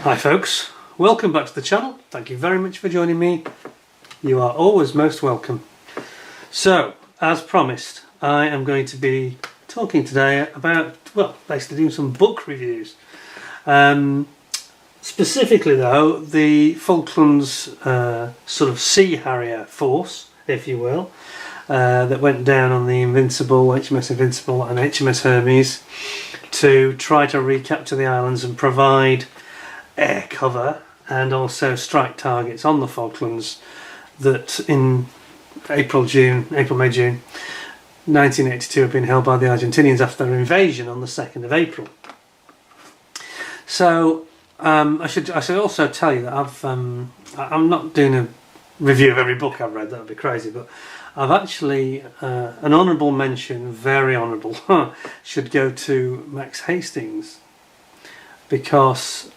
Hi folks, welcome back to the channel. Thank you very much for joining me. You are always most welcome. So, as promised, I am going to be talking today about, well, basically doing some book reviews. Specifically though, the Falklands sort of Sea Harrier force, if you will, that went down on the Invincible, HMS Invincible and HMS Hermes to try to recapture the islands and provide air cover and also strike targets on the Falklands that in April, May, June 1982 have been held by the Argentinians after their invasion on the 2nd of April. So I should also tell you that I'm not doing a review of every book I've read, that would be crazy, but I've actually an honourable mention, very honourable, should go to Max Hastings, because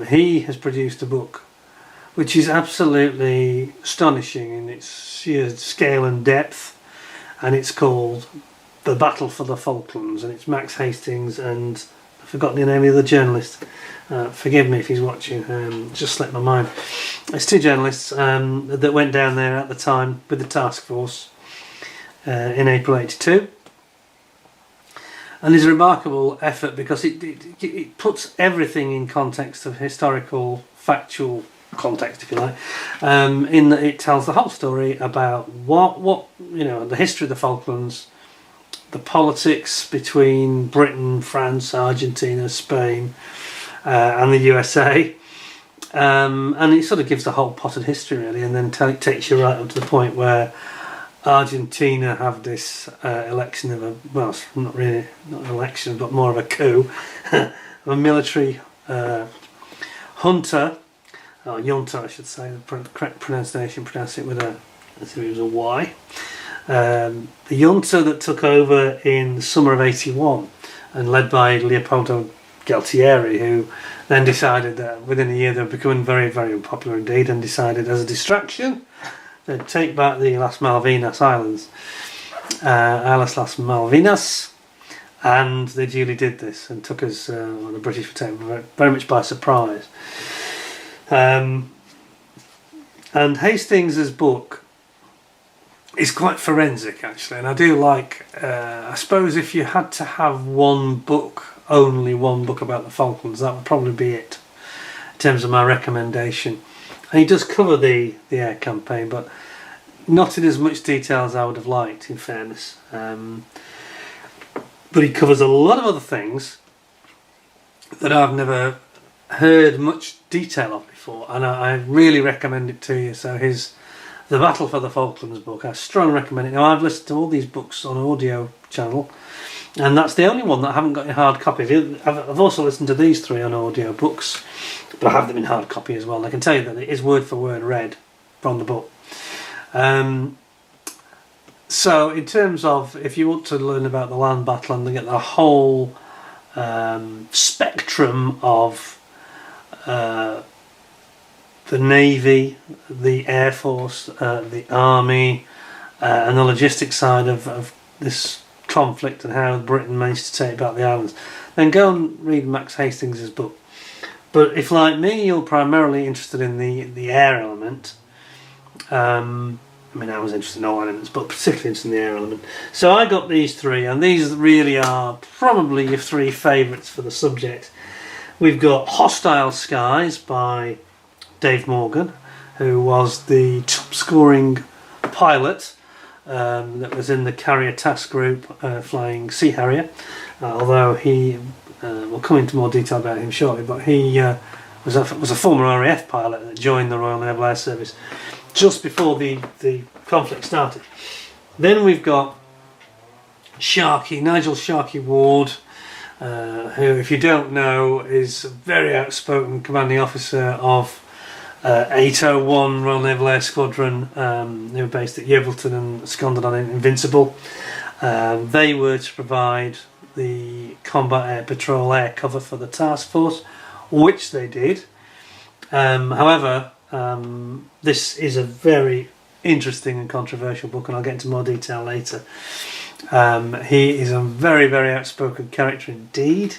he has produced a book which is absolutely astonishing in its sheer scale and depth, and it's called The Battle for the Falklands, and it's Max Hastings and I've forgotten the name of the journalist. Forgive me if he's watching, just slipped my mind. It's two journalists that went down there at the time with the task force in April '82. And it's a remarkable effort because it puts everything in context of historical, factual context, if you like, in that it tells the whole story about what the history of the Falklands, the politics between Britain, France, Argentina, Spain, and the USA, and it sort of gives the whole potted history really, and then takes you right up to the point where Argentina have this election of not an election, but more of a coup, of a military junta, or junta I should say, the correct pronunciation, pronounce it with a Y. The junta that took over in the summer of '81 and led by Leopoldo Galtieri, who then decided that within a year they were becoming very, very unpopular indeed, and decided as a distraction they'd take back the Las Malvinas Islands, Islas Las Malvinas, and they duly did this and took us, the British were taken very much by surprise. And Hastings' book is quite forensic actually, and I do like, I suppose if you had to have only one book about the Falklands, that would probably be it in terms of my recommendation. And he does cover the air campaign, but not in as much detail as I would have liked, in fairness. But he covers a lot of other things that I've never heard much detail of before, and I really recommend it to you. So The Battle for the Falklands book, I strongly recommend it. Now, I've listened to all these books on audio channel, and that's the only one that I haven't got in hard copy. I've also listened to these three on audio books, but I have them in hard copy as well. And I can tell you that it is word for word read from the book. So in terms of, if you want to learn about the land battle and get the whole spectrum of the Navy, the Air Force, the Army, and the logistics side of this conflict and how Britain managed to take back the islands, then go and read Max Hastings' book. But if, like me, you're primarily interested in the air element, I was interested in all elements, but particularly interested in the air element. So I got these three, and these really are probably your three favourites for the subject. We've got Hostile Skies by Dave Morgan, who was the top-scoring pilot that was in the Carrier task group flying Sea Harrier, although he we'll come into more detail about him shortly, but he was a former RAF pilot that joined the Royal Naval Air Service just before the conflict started. Then we've got Sharkey, Nigel Sharkey Ward, who, if you don't know, is a very outspoken commanding officer of 801 Royal Naval Air Squadron, who were based at Yeovilton and seconded on Invincible. They were to provide the combat air patrol air cover for the task force, which they did. However, this is a very interesting and controversial book, and I'll get into more detail later. He is a very, very outspoken character indeed.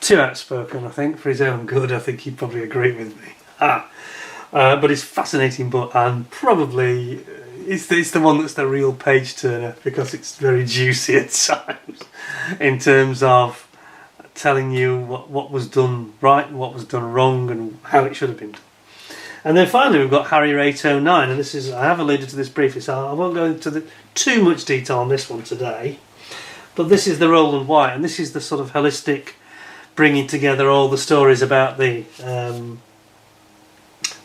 too outspoken, I think, for his own good. I think he'd probably agree with me. But it's a fascinating book, and probably it's the one that's the real page turner, because it's very juicy at times in terms of telling you what was done right and what was done wrong and how it should have been done. And then finally we've got Harrier 809, and this is, I have alluded to this briefly, so I won't go into too much detail on this one today. But this is the Roland White, and this is the sort of holistic bringing together all the stories about the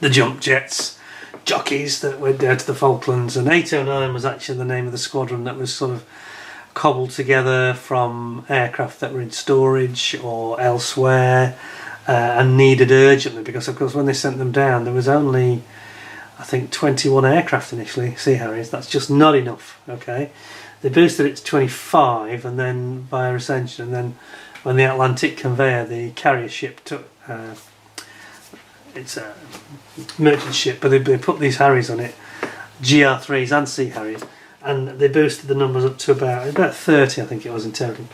jump jets, jockeys that went down to the Falklands. And 809 was actually the name of the squadron that was sort of cobbled together from aircraft that were in storage or elsewhere and needed urgently, because of course when they sent them down there was only, I think, 21 aircraft initially, Sea Harriers. That's just not enough. Okay, they boosted it to 25 and then via ascension, and then when the Atlantic Conveyor, the carrier ship, took it's a merchant ship, but they put these Harriers on it, GR3s and Sea Harriers, and they boosted the numbers up to about 30, I think it was in total,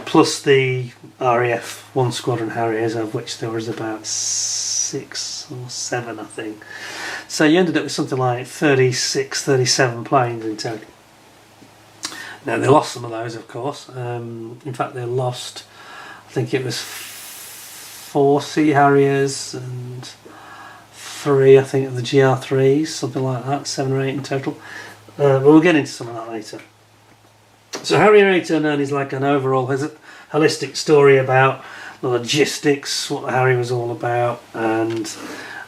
plus the RAF 1 Squadron Harriers, of which there was about 6 or 7, I think. So you ended up with something like 36, 37 planes in total. Now they lost some of those, of course. In fact, they lost, I think it was 4 Sea Harriers and 3, I think, of the GR3s, something like that, 7 or 8 in total. But we'll get into some of that later. So Harrier 809 is like an overall holistic story about the logistics, what the Harrier was all about, and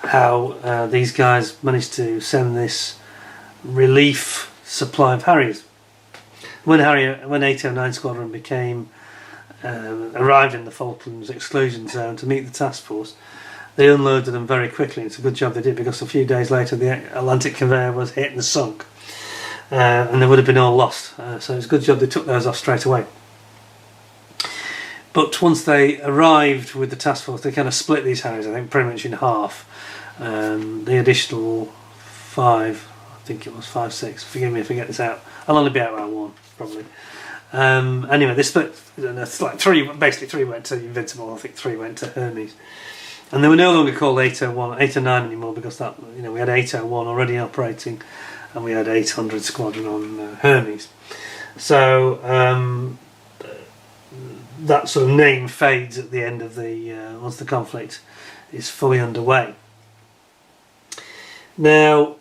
how these guys managed to send this relief supply of Harriers. When 809 Squadron arrived in the Falklands exclusion zone to meet the task force, they unloaded them very quickly. It's a good job they did, because a few days later the Atlantic Conveyor was hit and sunk, and they would have been all lost. So it's a good job they took those off straight away. But once they arrived with the task force, they kind of split these Harriers, I think, pretty much in half. The additional 5, I think it was 5, 6, forgive me if I get this out, I'll only be out by 1 probably. Anyway, they split. It's like 3 went to Invincible, I think 3 went to Hermes, and they were no longer called 809 anymore, because that, we had 801 already operating, and we had 800 Squadron on Hermes. So that sort of name fades at the end of once the conflict is fully underway. Now,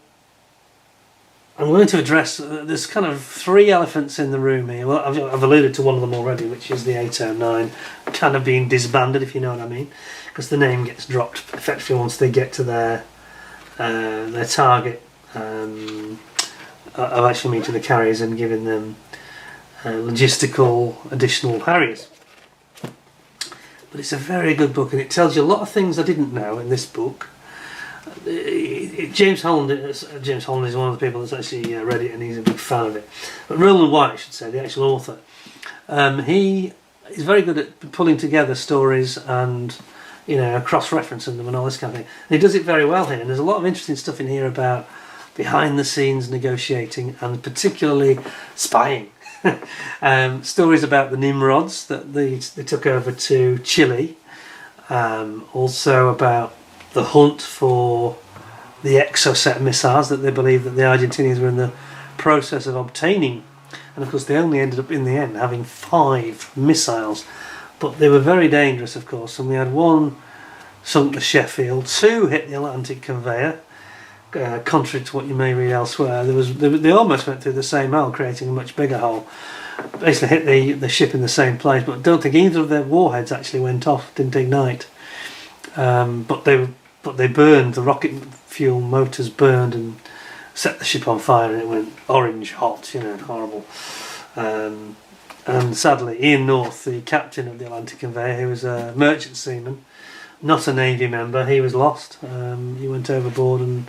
I'm going to address, there's kind of 3 elephants in the room here. Well, I've alluded to one of them already, which is the 809 kind of being disbanded, if you know what I mean, because the name gets dropped effectively once they get to their target of actually meeting the carriers and giving them logistical additional Harriers. But it's a very good book, and it tells you a lot of things I didn't know in this book. James Holland is one of the people that's actually read it, and he's a big fan of it. But Roland White, I should say, the actual author, he is very good at pulling together stories and cross-referencing them and all this kind of thing. And he does it very well here, and there's a lot of interesting stuff in here about behind-the-scenes negotiating and particularly spying. Stories about the Nimrods that they took over to Chile, also about the hunt for the Exocet missiles that they believe that the Argentinians were in the process of obtaining, and of course they only ended up in the end having 5 missiles, but they were very dangerous, of course, and we had 1 sunk the Sheffield, 2 hit the Atlantic Conveyor, contrary to what you may read elsewhere. They almost went through the same hole, creating a much bigger hole, basically hit the ship in the same place, but I don't think either of their warheads actually went off, didn't ignite. But they burned, the rocket fuel motors burned and set the ship on fire, and it went orange hot, horrible. And sadly, Ian North, the captain of the Atlantic Conveyor, who was a merchant seaman, not a Navy member, he was lost. He went overboard and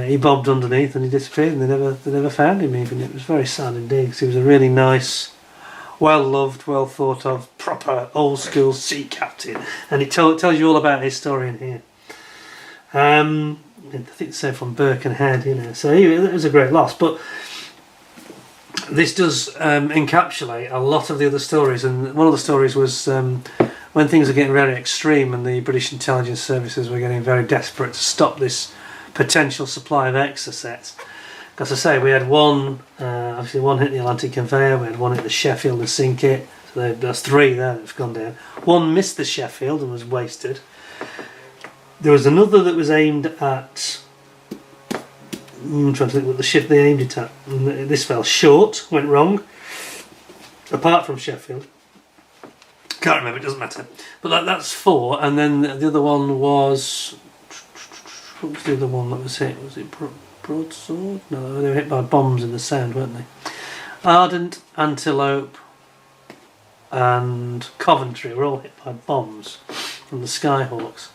he bobbed underneath and he disappeared, and they never found him even. It was very sad indeed, because he was a really nice, well loved, well thought of, proper old school sea captain, and it tells you all about his story in here. I think it's from Birkenhead, so it was a great loss. But this does encapsulate a lot of the other stories, and one of the stories was when things were getting very extreme and the British intelligence services were getting very desperate to stop this potential supply of Exocets. Because I say, we had one, obviously one hit the Atlantic conveyor, we had one hit the Sheffield and sink it, so that's 3 there that have gone down. One missed the Sheffield and was wasted. There was another that was aimed at, I'm trying to think what the ship they aimed it at, and this fell short, went wrong, apart from Sheffield. Can't remember, it doesn't matter. But that's 4, and then the other one was, what was the other one that was hit? Was it Broadsword? No, they were hit by bombs in the Sound, weren't they? Ardent, Antelope and Coventry were all hit by bombs from the Skyhawks.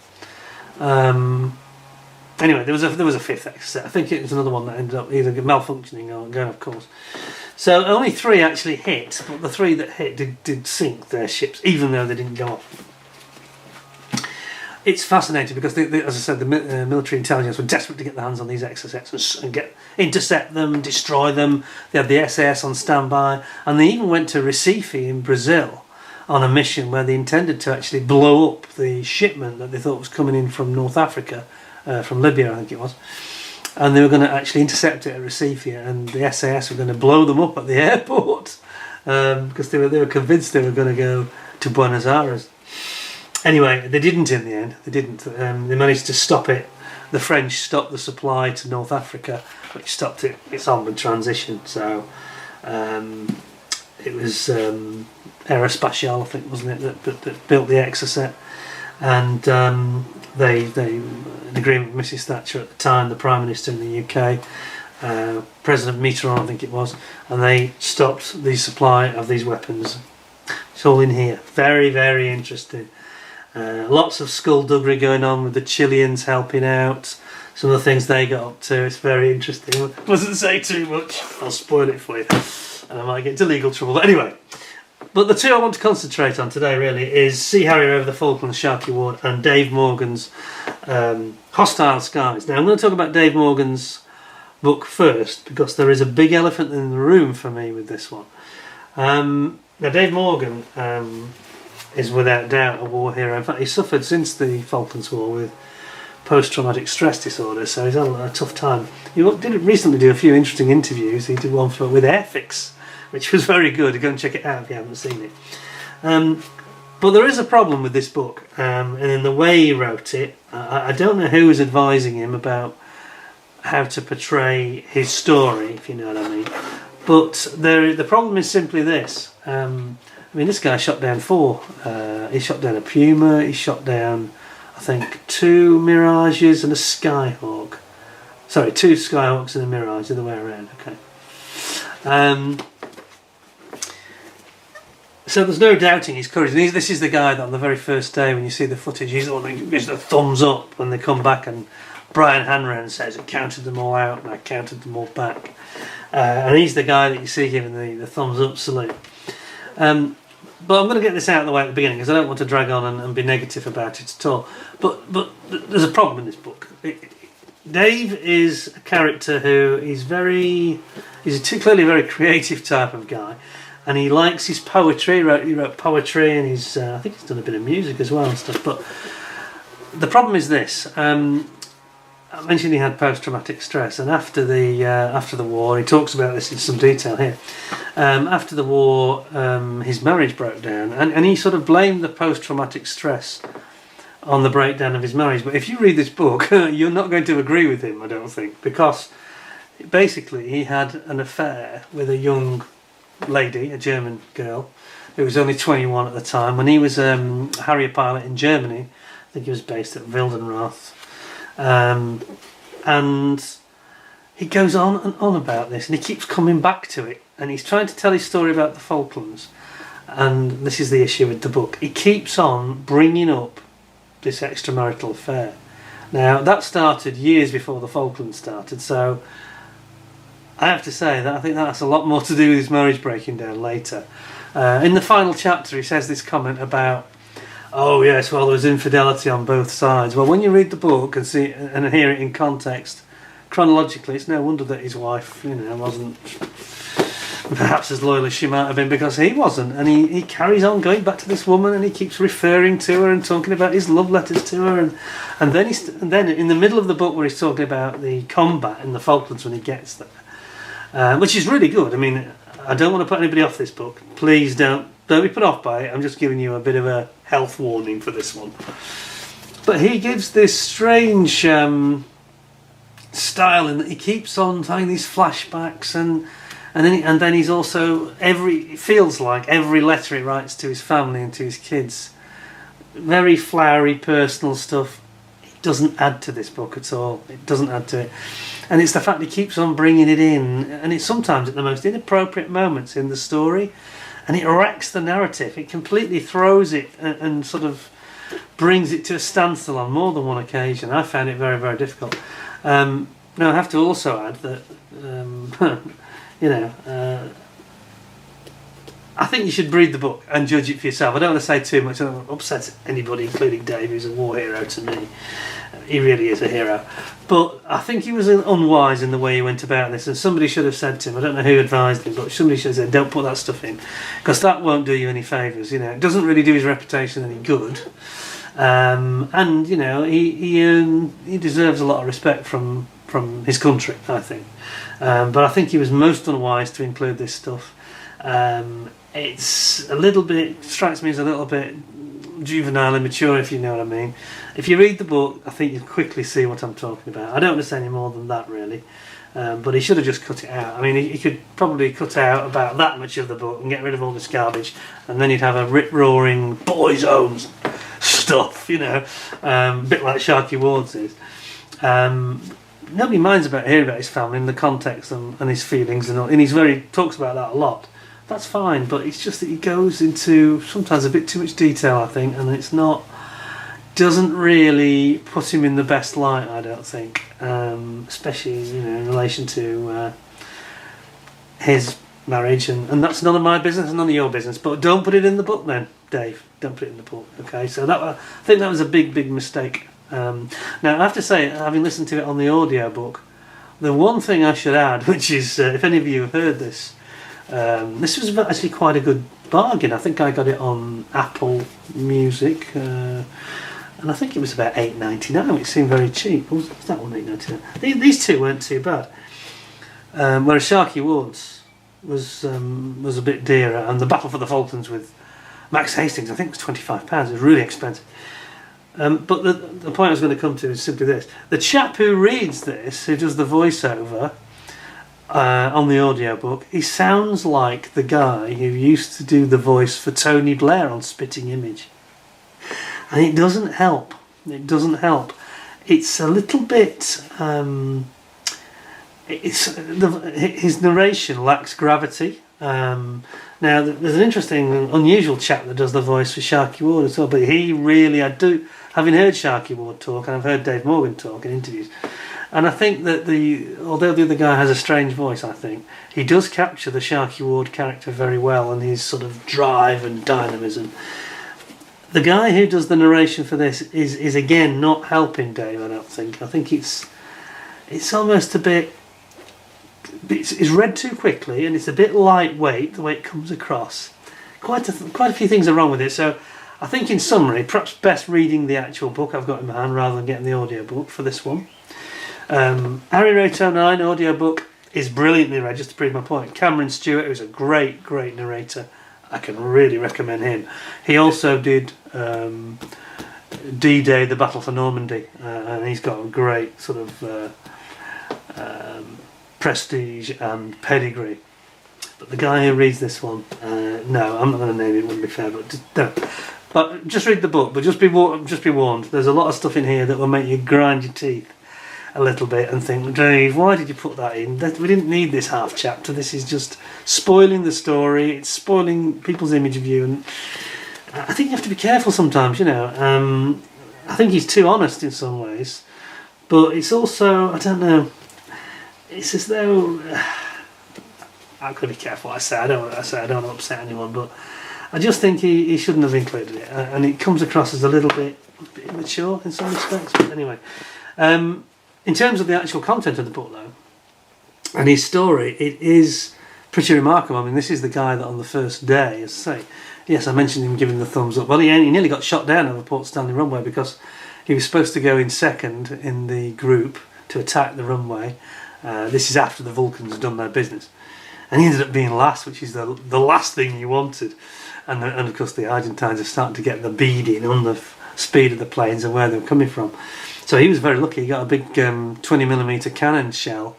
Anyway, there was a 5th Exocet. I think it was another one that ended up either malfunctioning or going off course. So only 3 actually hit, but the 3 that hit did sink their ships, even though they didn't go off. It's fascinating because, as I said, the military intelligence were desperate to get their hands on these Exocets and intercept them, destroy them. They had the SAS on standby, and they even went to Recife in Brazil on a mission where they intended to actually blow up the shipment that they thought was coming in from North Africa, from Libya, I think it was. And they were going to actually intercept it at Recife, and the SAS were going to blow them up at the airport because they were convinced they were going to go to Buenos Aires. Anyway, they didn't in the end. They didn't. They managed to stop it. The French stopped the supply to North Africa, which stopped its onward transition. So it was Aerospatiale, I think, wasn't it, that built the Exocet, and they in agreement with Mrs Thatcher at the time, the Prime Minister in the UK, President Mitterrand, I think it was, and they stopped the supply of these weapons. It's all in here. Very, very interesting. Lots of skullduggery going on with the Chileans helping out. Some of the things they got up to. It's very interesting. I mustn't say too much. I'll spoil it for you. And I might get into legal trouble. But anyway. But the 2 I want to concentrate on today really is Sea Harrier over the Falklands Sharkey War and Dave Morgan's Hostile Skies. Now I'm going to talk about Dave Morgan's book first because there is a big elephant in the room for me with this one. Now Dave Morgan is without doubt a war hero. In fact, he suffered since the Falklands War with post-traumatic stress disorder, so he's had a tough time. He did recently do a few interesting interviews. He did one with Airfix, which was very good. Go and check it out if you haven't seen it. But there is a problem with this book, and in the way he wrote it, I don't know who was advising him about how to portray his story, if you know what I mean. But the problem is simply this. I mean, this guy shot down 4. He shot down a Puma, he shot down, I think, 2 Mirages and a Skyhawk. Sorry, 2 Skyhawks and a Mirage, the other way around, okay. So there's no doubting his courage. And this is the guy that on the very first day, when you see the footage, he's the one that gives the thumbs up when they come back, and Brian Hanrahan says, I counted them all out and I counted them all back. And he's the guy that you see giving the thumbs up salute. But I'm going to get this out of the way at the beginning because I don't want to drag on and be negative about it at all. But there's a problem in this book. Dave is a character who he's clearly a very creative type of guy, and he likes his poetry. He wrote poetry, and I think he's done a bit of music as well and stuff. But the problem is this. I mentioned he had post-traumatic stress, and after the war, he talks about this in some detail here. After the war, his marriage broke down, and he sort of blamed the post-traumatic stress on the breakdown of his marriage. But if you read this book, you're not going to agree with him, I don't think, because basically he had an affair with a young lady, a German girl, who was only 21 at the time, when he was a Harrier pilot in Germany. I think he was based at Wildenrath. And he goes on and on about this, and he keeps coming back to it, and he's trying to tell his story about the Falklands, and this is the issue with the book. He keeps on bringing up this extramarital affair. Now that started years before the Falklands started, so I have to say that I think that has a lot more to do with his marriage breaking down later. In the final chapter he says this comment about, oh yes, well there was infidelity on both sides. Well, when you read the book and see and hear it in context, chronologically, it's no wonder that his wife, wasn't perhaps as loyal as she might have been, because he wasn't. And he carries on going back to this woman, and he keeps referring to her and talking about his love letters to her. And then in the middle of the book, where he's talking about the combat in the Falklands when he gets there, which is really good. I mean, I don't want to put anybody off this book. Please don't be put off by it. I'm just giving you a bit of a health warning for this one. But he gives this strange style in that he keeps on having these flashbacks, and then he's also it feels like every letter he writes to his family and to his kids, very flowery personal stuff. It doesn't add to this book at all. It doesn't add to it. And it's the fact he keeps on bringing it in, and it's sometimes at the most inappropriate moments in the story, and it wrecks the narrative. It completely throws it and sort of brings it to a standstill on more than one occasion. I found it very, very difficult. Now I have to also add that I think you should read the book and judge it for yourself. I don't want to say too much. I don't want to upset anybody, including Dave, who's a war hero to me. He really is a hero. But I think he was unwise in the way he went about this, and somebody should have said to him, I don't know who advised him, but somebody should have said, don't put that stuff in, because that won't do you any favours. It doesn't really do his reputation any good. And he deserves a lot of respect from his country, I think. But I think he was most unwise to include this stuff. It's a little bit, strikes me as a little bit juvenile, immature, if you know what I mean. If you read the book, I think you'll quickly see what I'm talking about. I don't want to say any more than that, really. But he should have just cut it out. I mean, he could probably cut out about that much of the book and get rid of all this garbage, and then you'd have a rip-roaring boys' own stuff, a bit like Sharkey Ward's is. Nobody minds about hearing about his family and the context and his feelings and all, and talks about that a lot. That's fine, but it's just that he goes into sometimes a bit too much detail, I think, and doesn't really put him in the best light, I don't think, especially in relation to his marriage, and that's none of my business and none of your business. But don't put it in the book, then, Dave. Don't put it in the book. Okay, so I think that was a big mistake. Now I have to say, having listened to it on the audio book, the one thing I should add, which is if any of you have heard this. This was actually quite a good bargain. I think I got it on Apple Music, and I think it was about $8.99, which seemed very cheap. Was that one $8.99? These two weren't too bad. Whereas Sharkey Ward's was a bit dearer, and the Battle for the Falklands with Max Hastings, I think, was £25. It was really expensive. But the point I was going to come to is simply this: the chap who reads this, who does the voiceover. On the audiobook, he sounds like the guy who used to do the voice for Tony Blair on Spitting Image, and it doesn't help. It's a little bit his narration lacks gravity. Now there's an interesting unusual chap that does the voice for Sharkey Ward as well, but having heard Sharkey Ward talk, and I've heard Dave Morgan talk in interviews, and I think that although the other guy has a strange voice, I think he does capture the Sharkey Ward character very well, and his sort of drive and dynamism. The guy who does the narration for this is again not helping Dave, I don't think. I think it's almost a bit. It's read too quickly, and it's a bit lightweight the way it comes across. Quite a few things are wrong with it. So I think, in summary, perhaps best reading the actual book I've got in my hand rather than getting the audio book for this one. Harrier 809 audiobook is brilliantly read, just to prove my point. Cameron Stewart, who's a great narrator, I can really recommend him. He also did D-Day, the Battle for Normandy, and he's got a great sort of prestige and pedigree. But the guy who reads this one, no, I'm not going to name it, wouldn't be fair, but just read the book, but just be warned, there's a lot of stuff in here that will make you grind your teeth a little bit and think, Dave, why did you put that in? We didn't need this half chapter. This is just spoiling the story. It's spoiling people's image of you, and I think you have to be careful sometimes. I think he's too honest in some ways, but it's also, I don't know. It's as though I've got to be careful what I say. I don't want to upset anyone, but I just think he shouldn't have included it, and it comes across as a little bit immature in some respects. But anyway. In terms of the actual content of the book, though, and his story, it is pretty remarkable. I mean, this is the guy that on the first day, as I say, yes, I mentioned him giving the thumbs up. Well, he nearly got shot down over Port Stanley runway because he was supposed to go in second in the group to attack the runway. This is after the Vulcans had done their business. And he ended up being last, which is the last thing you wanted. And of course the Argentines are starting to get the beading on the speed of the planes and where they were coming from. So he was very lucky. He got a big 20mm cannon shell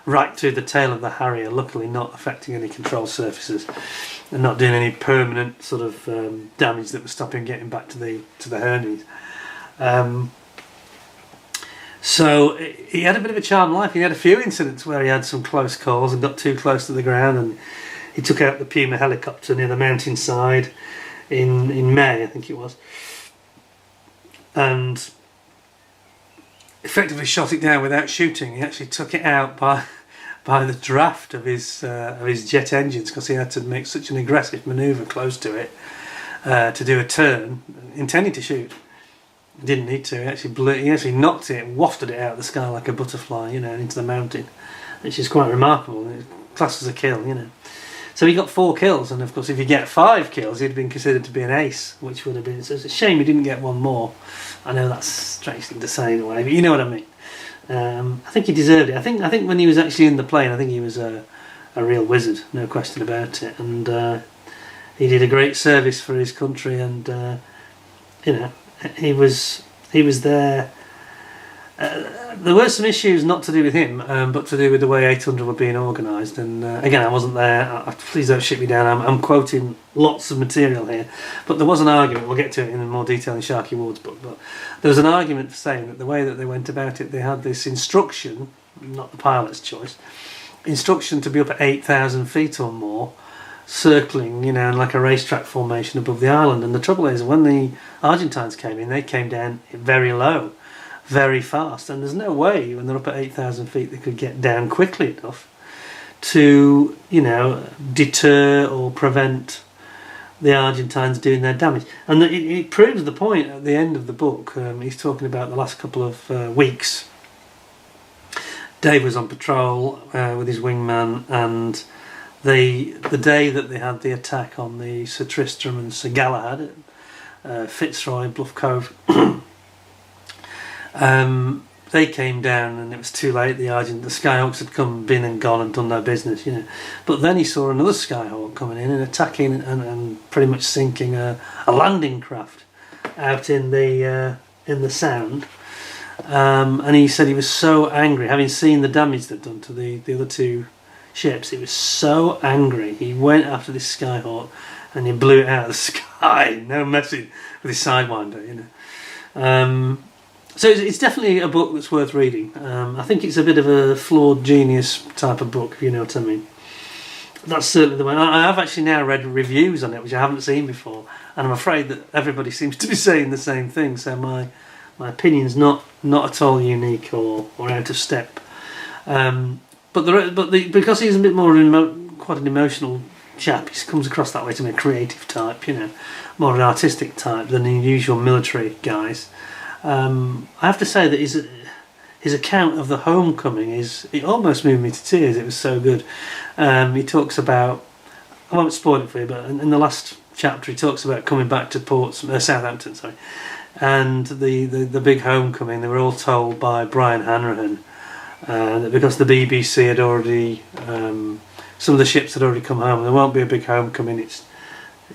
right through the tail of the Harrier, luckily not affecting any control surfaces and not doing any permanent sort of damage that was stopping getting back to the Hermes. So he had a bit of a charmed life. He had a few incidents where he had some close calls and got too close to the ground, and he took out the Puma helicopter near the mountainside in May, I think it was, and effectively shot it down without shooting. He actually took it out by the draft of his jet engines, because he had to make such an aggressive manoeuvre close to it to do a turn, intending to shoot. He didn't need to. He actually knocked it, wafted it out of the sky like a butterfly, into the mountain, which is quite remarkable. It's classed as a kill, So he got 4 kills, and of course if you get 5 kills he'd been considered to be an ace, which would have been, so it's a shame he didn't get one more. I know that's a strange thing to say in a way, but you know what I mean. I think he deserved it. I think when he was actually in the plane, I think he was a real wizard, no question about it, and he did a great service for his country, and he was there. There were some issues not to do with him, but to do with the way 800 were being organised. And again, I wasn't there. Please don't shit me down. I'm quoting lots of material here, but there was an argument. We'll get to it in more detail in Sharkey Ward's book. But there was an argument for saying that the way that they went about it, they had this instruction, not the pilot's choice, instruction to be up at 8,000 feet or more, circling, in like a racetrack formation above the island. And the trouble is, when the Argentines came in, they came down very low, very fast, and there's no way when they're up at 8,000 feet they could get down quickly enough to, deter or prevent the Argentines doing their damage. And it proves the point at the end of the book. He's talking about the last couple of weeks. Dave was on patrol with his wingman, and the day that they had the attack on the Sir Tristram and Sir Galahad at Fitzroy, Bluff Cove, they came down and it was too late. The Skyhawks had been and gone and done their business, But then he saw another Skyhawk coming in and attacking and pretty much sinking a landing craft out in the Sound. And he said he was so angry, having seen the damage they'd done to the other 2 ships. He was so angry. He went after this Skyhawk and he blew it out of the sky. No messing with his Sidewinder, So it's definitely a book that's worth reading. I think it's a bit of a flawed genius type of book, if you know what I mean. That's certainly the one. I have actually now read reviews on it, which I haven't seen before, and I'm afraid that everybody seems to be saying the same thing. So my opinion's not at all unique or out of step. Because he's a bit more quite an emotional chap, he comes across that way to be a creative type, more an artistic type than the usual military guys. I have to say that his account of the homecoming it almost moved me to tears. It was so good. He talks about, I won't spoil it for you, but in the last chapter he talks about coming back to Southampton, and the big homecoming. They were all told by Brian Hanrahan that because the BBC had already, some of the ships had already come home, and there won't be a big homecoming. It's,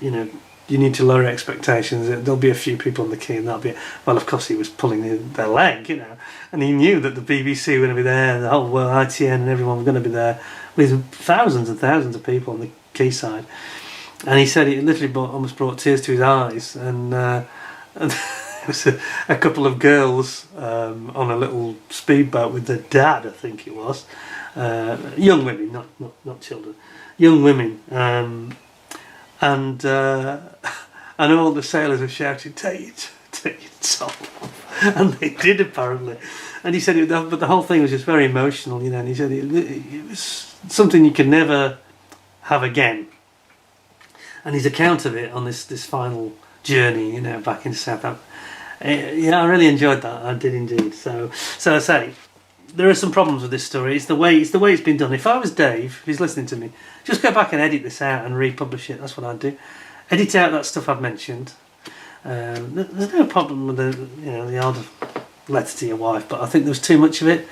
you need to lower expectations. There'll be a few people on the quay, and that'll be it. Well, of course, he was pulling their leg, and he knew that the BBC were going to be there, the whole world, ITN, and everyone was going to be there with thousands and thousands of people on the quayside. And he said it literally almost brought tears to his eyes, and there was a couple of girls on a little speedboat with their dad, I think it was, young women, not children, young women. And all the sailors were shouting, take your top off. And they did, apparently. And he said, but the whole thing was just very emotional, and he said it was something you could never have again. And his account of it on this final journey, back into Southampton, I really enjoyed that. I did indeed. So I say, there are some problems with this story. It's the way it's been done. If I was Dave, if he's listening to me, just go back and edit this out and republish it. That's what I'd do. Edit out that stuff I've mentioned. There's no problem with the odd letter to your wife, but I think there was too much of it,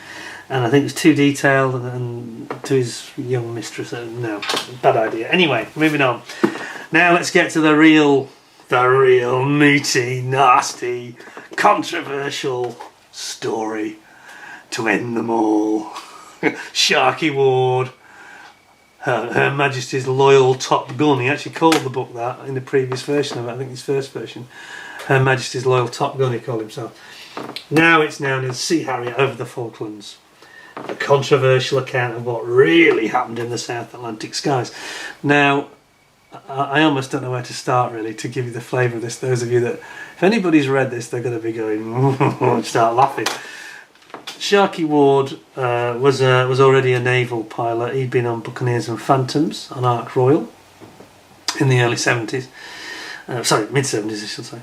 and I think it was too detailed, and to his young mistress. No, bad idea. Anyway, moving on. Now let's get to the real meaty, nasty, controversial story to end them all. Sharkey Ward, Her Majesty's Loyal Top Gun. He actually called the book that in the previous version of it. I think his first version, Her Majesty's Loyal Top Gun, he called himself. Now it's known as Sea Harrier over the Falklands. A controversial account of what really happened in the South Atlantic skies. Now, I almost don't know where to start really to give you the flavour of this. Those of you that, if anybody's read this, they're going to be going, start laughing. Sharkey Ward was already a naval pilot. He'd been on Buccaneers and Phantoms on Ark Royal in the early 70s. Mid-70s I should say.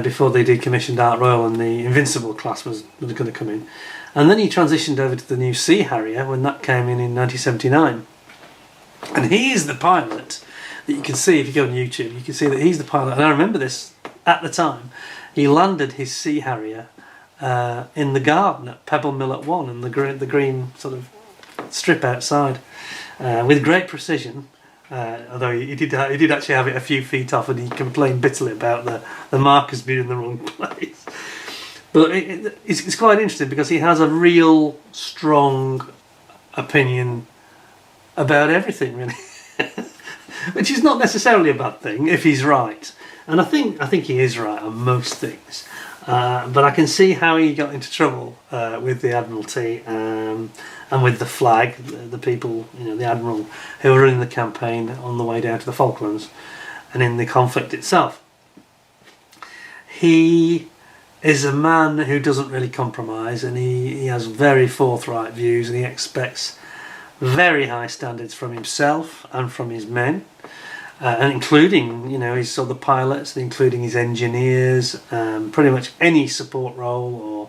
Before they decommissioned Ark Royal and the Invincible class was going to come in. And then he transitioned over to the new Sea Harrier when that came in 1979. And he's the pilot that you can see, if you go on YouTube, you can see that he's the pilot. And I remember this at the time. He landed his Sea Harrier in the garden at Pebble Mill at 1 and the green sort of strip outside with great precision. Although he did actually have it a few feet off, and he complained bitterly about the markers being in the wrong place. But it's quite interesting because he has a real strong opinion about everything, really, which is not necessarily a bad thing if he's right. And I think he is right on most things. But I can see how he got into trouble with the Admiralty and with the flag, the people, the Admiral who were running the campaign on the way down to the Falklands and in the conflict itself. He is a man who doesn't really compromise, and he has very forthright views, and he expects very high standards from himself and from his men. And including, his other pilots, including his engineers, pretty much any support role or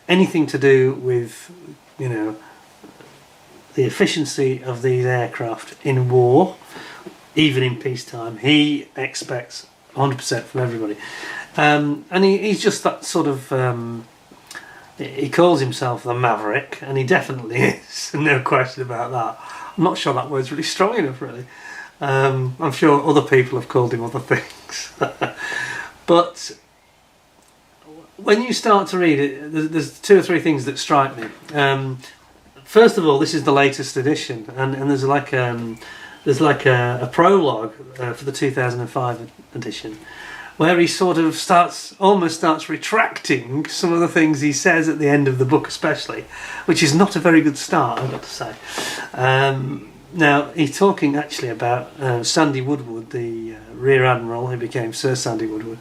anything to do with, the efficiency of these aircraft in war, even in peacetime. He expects 100% from everybody. And he's just that sort of... he calls himself the Maverick, and he definitely is, no question about that. I'm not sure that word's really strong enough, really. I'm sure other people have called him other things. But when you start to read it, there's two or three things that strike me. First of all, this is the latest edition, and there's like a prologue for the 2005 edition, where he sort of almost starts retracting some of the things he says at the end of the book, especially, which is not a very good start, I've got to say. Now, he's talking actually about Sandy Woodward, the Rear Admiral who became Sir Sandy Woodward.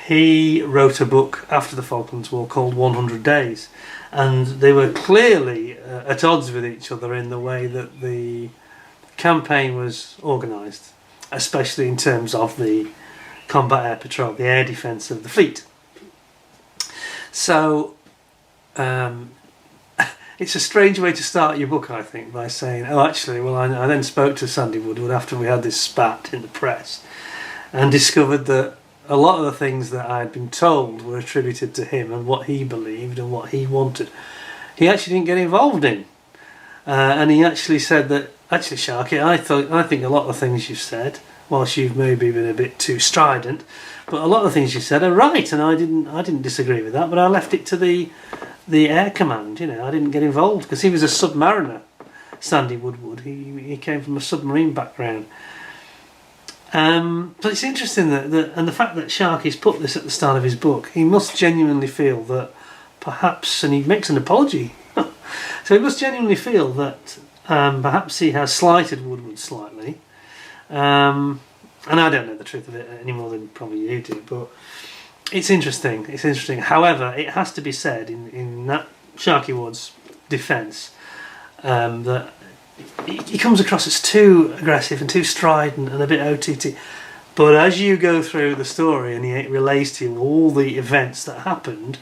He wrote a book after the Falklands War called 100 Days, and they were clearly at odds with each other in the way that the campaign was organised, especially in terms of the combat air patrol, the air defence of the fleet. So, it's a strange way to start your book, I think, by saying, I then spoke to Sandy Woodward after we had this spat in the press and discovered that a lot of the things that I had been told were attributed to him and what he believed and what he wanted. He actually didn't get involved in. And he actually said that, actually, Sharkey, I think a lot of the things you've said, whilst you've maybe been a bit too strident, but a lot of the things you said are right, and I didn't disagree with that, but I left it to the air command. I didn't get involved because he was a submariner, Sandy Woodward. He came from a submarine background. But it's interesting that and the fact that Sharkey's put this at the start of his book, he must genuinely feel that perhaps, and he makes an apology, so he must genuinely feel that perhaps he has slighted Woodward slightly. And I don't know the truth of it any more than probably you do, but it's interesting. However, it has to be said in that Sharkey Ward's defence that he comes across as too aggressive and too strident and a bit OTT. But as you go through the story and he relays to you all the events that happened,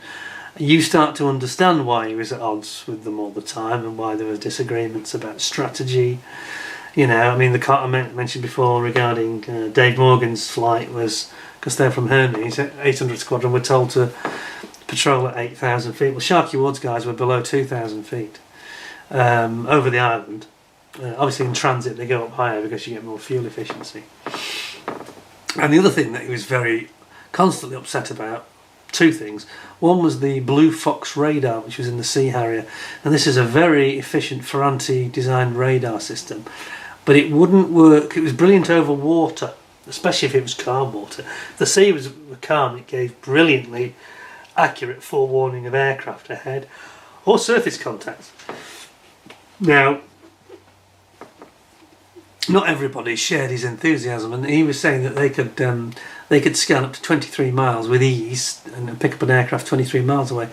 you start to understand why he was at odds with them all the time and why there were disagreements about strategy. I mean, the car I mentioned before regarding Dave Morgan's flight was because they're from Hermes, 800 Squadron were told to patrol at 8,000 feet. Well, Sharkey Ward's guys were below 2,000 feet over the island. Obviously, in transit they go up higher because you get more fuel efficiency. And the other thing that he was very constantly upset about, two things. One was the Blue Fox radar, which was in the Sea Harrier, and this is a very efficient Ferranti designed radar system, but it wouldn't work. It was brilliant over water, especially if it was calm water. If the sea was calm, it gave brilliantly accurate forewarning of aircraft ahead or surface contacts. Now, not everybody shared his enthusiasm, and he was saying that they could scan up to 23 miles with ease and pick up an aircraft 23 miles away.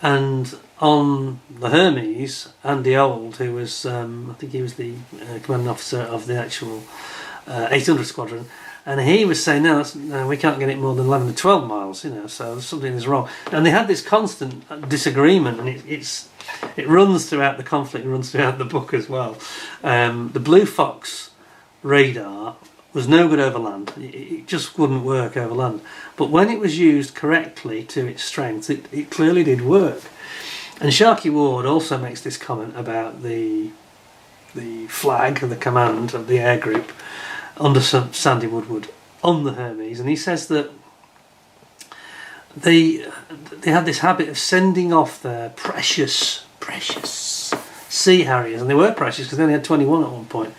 And on the Hermes, Andy Old, who was, I think he was the commanding officer of the actual 800 Squadron, and he was saying, no, we can't get it more than 11 to 12 miles, so something is wrong. And they had this constant disagreement, and it runs throughout the conflict, it runs throughout the book as well. The Blue Fox radar was no good over land. It just wouldn't work over land. But when it was used correctly to its strengths, it clearly did work. And Sharkey Ward also makes this comment about the flag and the command of the air group under Sandy Woodward on the Hermes, and he says that they had this habit of sending off their precious Sea Harriers, and they were precious because they only had 21 at one point,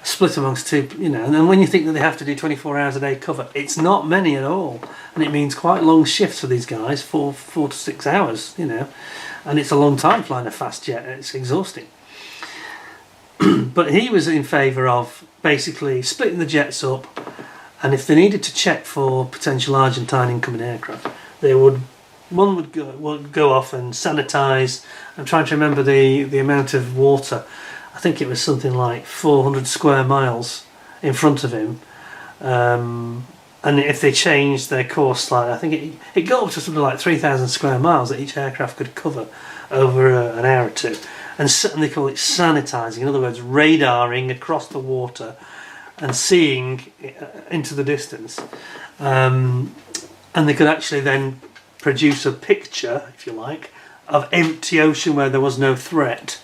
split amongst two, and then when you think that they have to do 24 hours a day cover, it's not many at all, and it means quite long shifts for these guys, 4 to 6 hours, and it's a long time flying a fast jet. It's exhausting. But he was in favour of basically splitting the jets up, and if they needed to check for potential Argentine incoming aircraft, one would go off and sanitise. I'm trying to remember the amount of water. I think it was something like 400 square miles in front of him, and if they changed their course slightly, I think it got up to something like 3,000 square miles that each aircraft could cover over an hour or two. And they call it sanitising, in other words, radaring across the water and seeing into the distance. And they could actually then produce a picture, if you like, of empty ocean where there was no threat.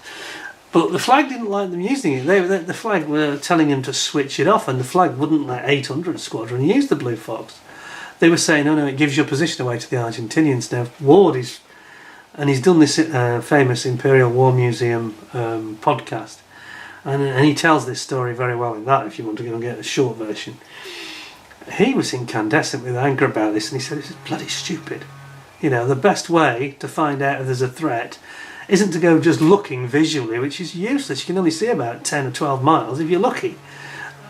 But the flag didn't like them using it. The flag were telling him to switch it off, and the flag wouldn't let 800 Squadron use the Blue Fox. They were saying, no, it gives your position away to the Argentinians. Now, Ward is... And he's done this famous Imperial War Museum podcast. And he tells this story very well in that, if you want to go and get a short version. He was incandescent with anger about this, and he said, it's bloody stupid. The best way to find out if there's a threat isn't to go just looking visually, which is useless. You can only see about 10 or 12 miles if you're lucky.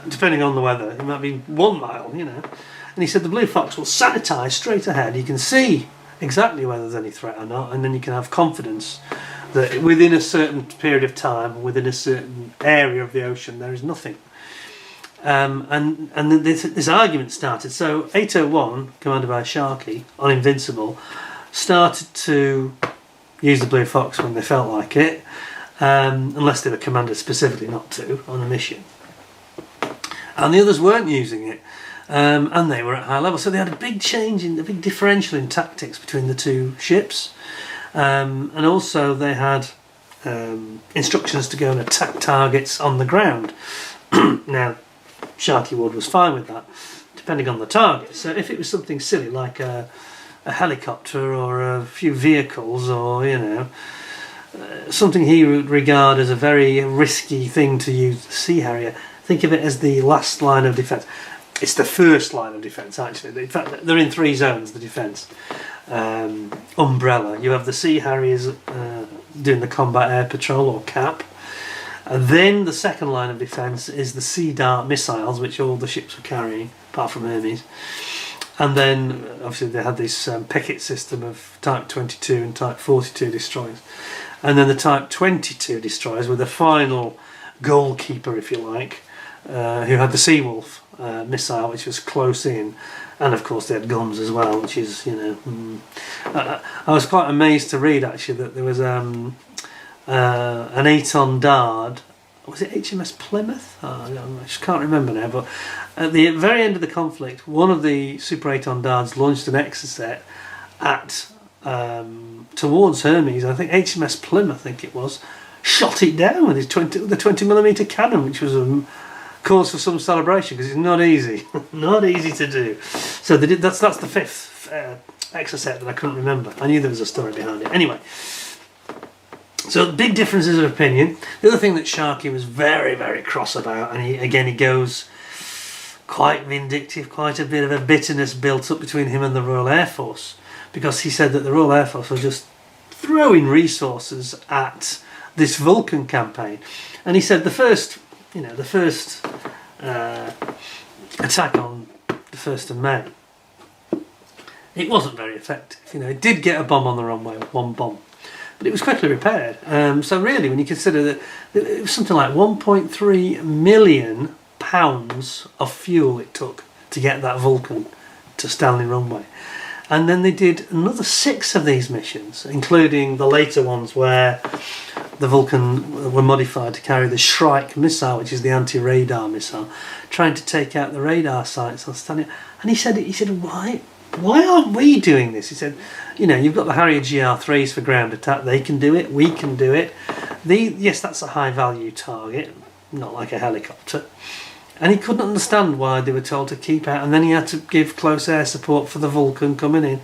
Depending on the weather, it might be 1 mile, And he said the Blue Fox will sanitise straight ahead. You can see exactly whether there's any threat or not, and then you can have confidence that within a certain period of time, within a certain area of the ocean, there is nothing. And this argument started. So 801, commanded by Sharkey, on Invincible, started to use the Blue Fox when they felt like it, unless they were commanded specifically not to on a mission. And the others weren't using it. And they were at high level, so they had a big differential in tactics between the two ships, and also they had instructions to go and attack targets on the ground. Now, Sharkey Ward was fine with that, depending on the target. So if it was something silly like a helicopter or a few vehicles, or something he would regard as a very risky thing to use the Sea Harrier, think of it as the last line of defence. It's the first line of defence, actually. In fact, they're in 3 zones, the defence. Umbrella. You have the Sea Harriers doing the combat air patrol, or CAP. And then the second line of defence is the Sea Dart missiles, which all the ships were carrying, apart from Hermes. And then, obviously, they had this picket system of Type 22 and Type 42 destroyers. And then the Type 22 destroyers were the final goalkeeper, if you like, who had the Seawolf missile, which was close in, and of course they had guns as well, which is, you know, I was quite amazed to read actually that there was an 8-ton Dard. Was it HMS Plymouth? I just can't remember now, but at the very end of the conflict, one of the Super 8-ton Dards launched an Exocet at towards Hermes. I think HMS Plymouth, I think it was, shot it down with the 20mm cannon, which was cause for some celebration because it's not easy, not easy to do. So they did. That's the fifth Exocet that I couldn't remember. I knew there was a story behind it. Anyway. So big differences of opinion. The other thing that Sharkey was very, very cross about, and he goes quite vindictive, quite a bit of a bitterness built up between him and the Royal Air Force, because he said that the Royal Air Force was just throwing resources at this Vulcan campaign. And he said the first attack on the 1st of May, it wasn't very effective. You know, it did get a bomb on the runway, one bomb. But it was quickly repaired. So really, when you consider that it was something like 1.3 million pounds of fuel it took to get that Vulcan to Stanley Runway. And then they did another 6 of these missions, including the later ones where the Vulcan were modified to carry the Shrike missile, which is the anti-radar missile, trying to take out the radar sites on Stanley. And he said, why aren't we doing this? He said, you know, you've got the Harrier GR3s for ground attack. They can do it. We can do it. Yes, that's a high value target, not like a helicopter. And he couldn't understand why they were told to keep out. And then he had to give close air support for the Vulcan coming in.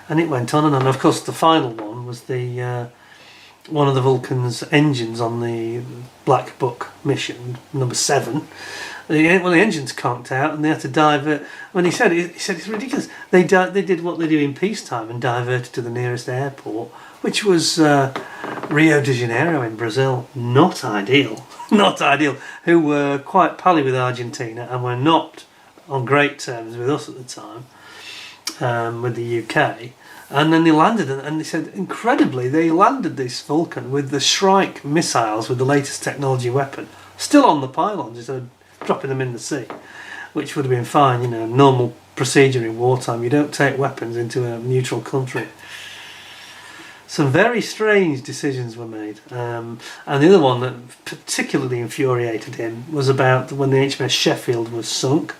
And it went on and on. Of course, the final one was the one of the Vulcan's engines on the Black Book mission, number 7. Well, the engine's conked out and they had to divert. When he said it's ridiculous. They did what they do in peacetime and diverted to the nearest airport, which was Rio de Janeiro in Brazil. Not ideal. Not ideal. Who were quite pally with Argentina and were not on great terms with us at the time, with the UK. And then they landed, and they said, incredibly, they landed this Vulcan with the Shrike missiles with the latest technology weapon still on the pylons instead of dropping them in the sea, which would have been fine, you know, normal procedure in wartime. You don't take weapons into a neutral country. Some very strange decisions were made. And the other one that particularly infuriated him was about when the HMS Sheffield was sunk.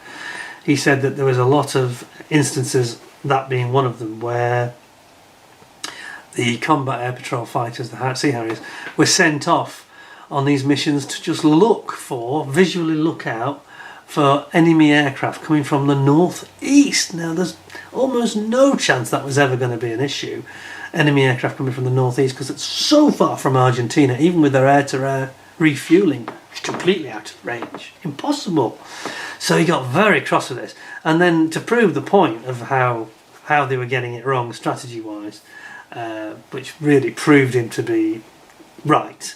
He said that there was a lot of instances, that being one of them, where the combat air patrol fighters, the Sea Harriers, were sent off on these missions to just visually look out for enemy aircraft coming from the northeast. Now, there's almost no chance that was ever going to be an issue, enemy aircraft coming from the northeast, because it's so far from Argentina, even with their air-to-air refuelling, it's completely out of range. Impossible. So he got very cross with this. And then to prove the point of how they were getting it wrong strategy-wise, which really proved him to be right,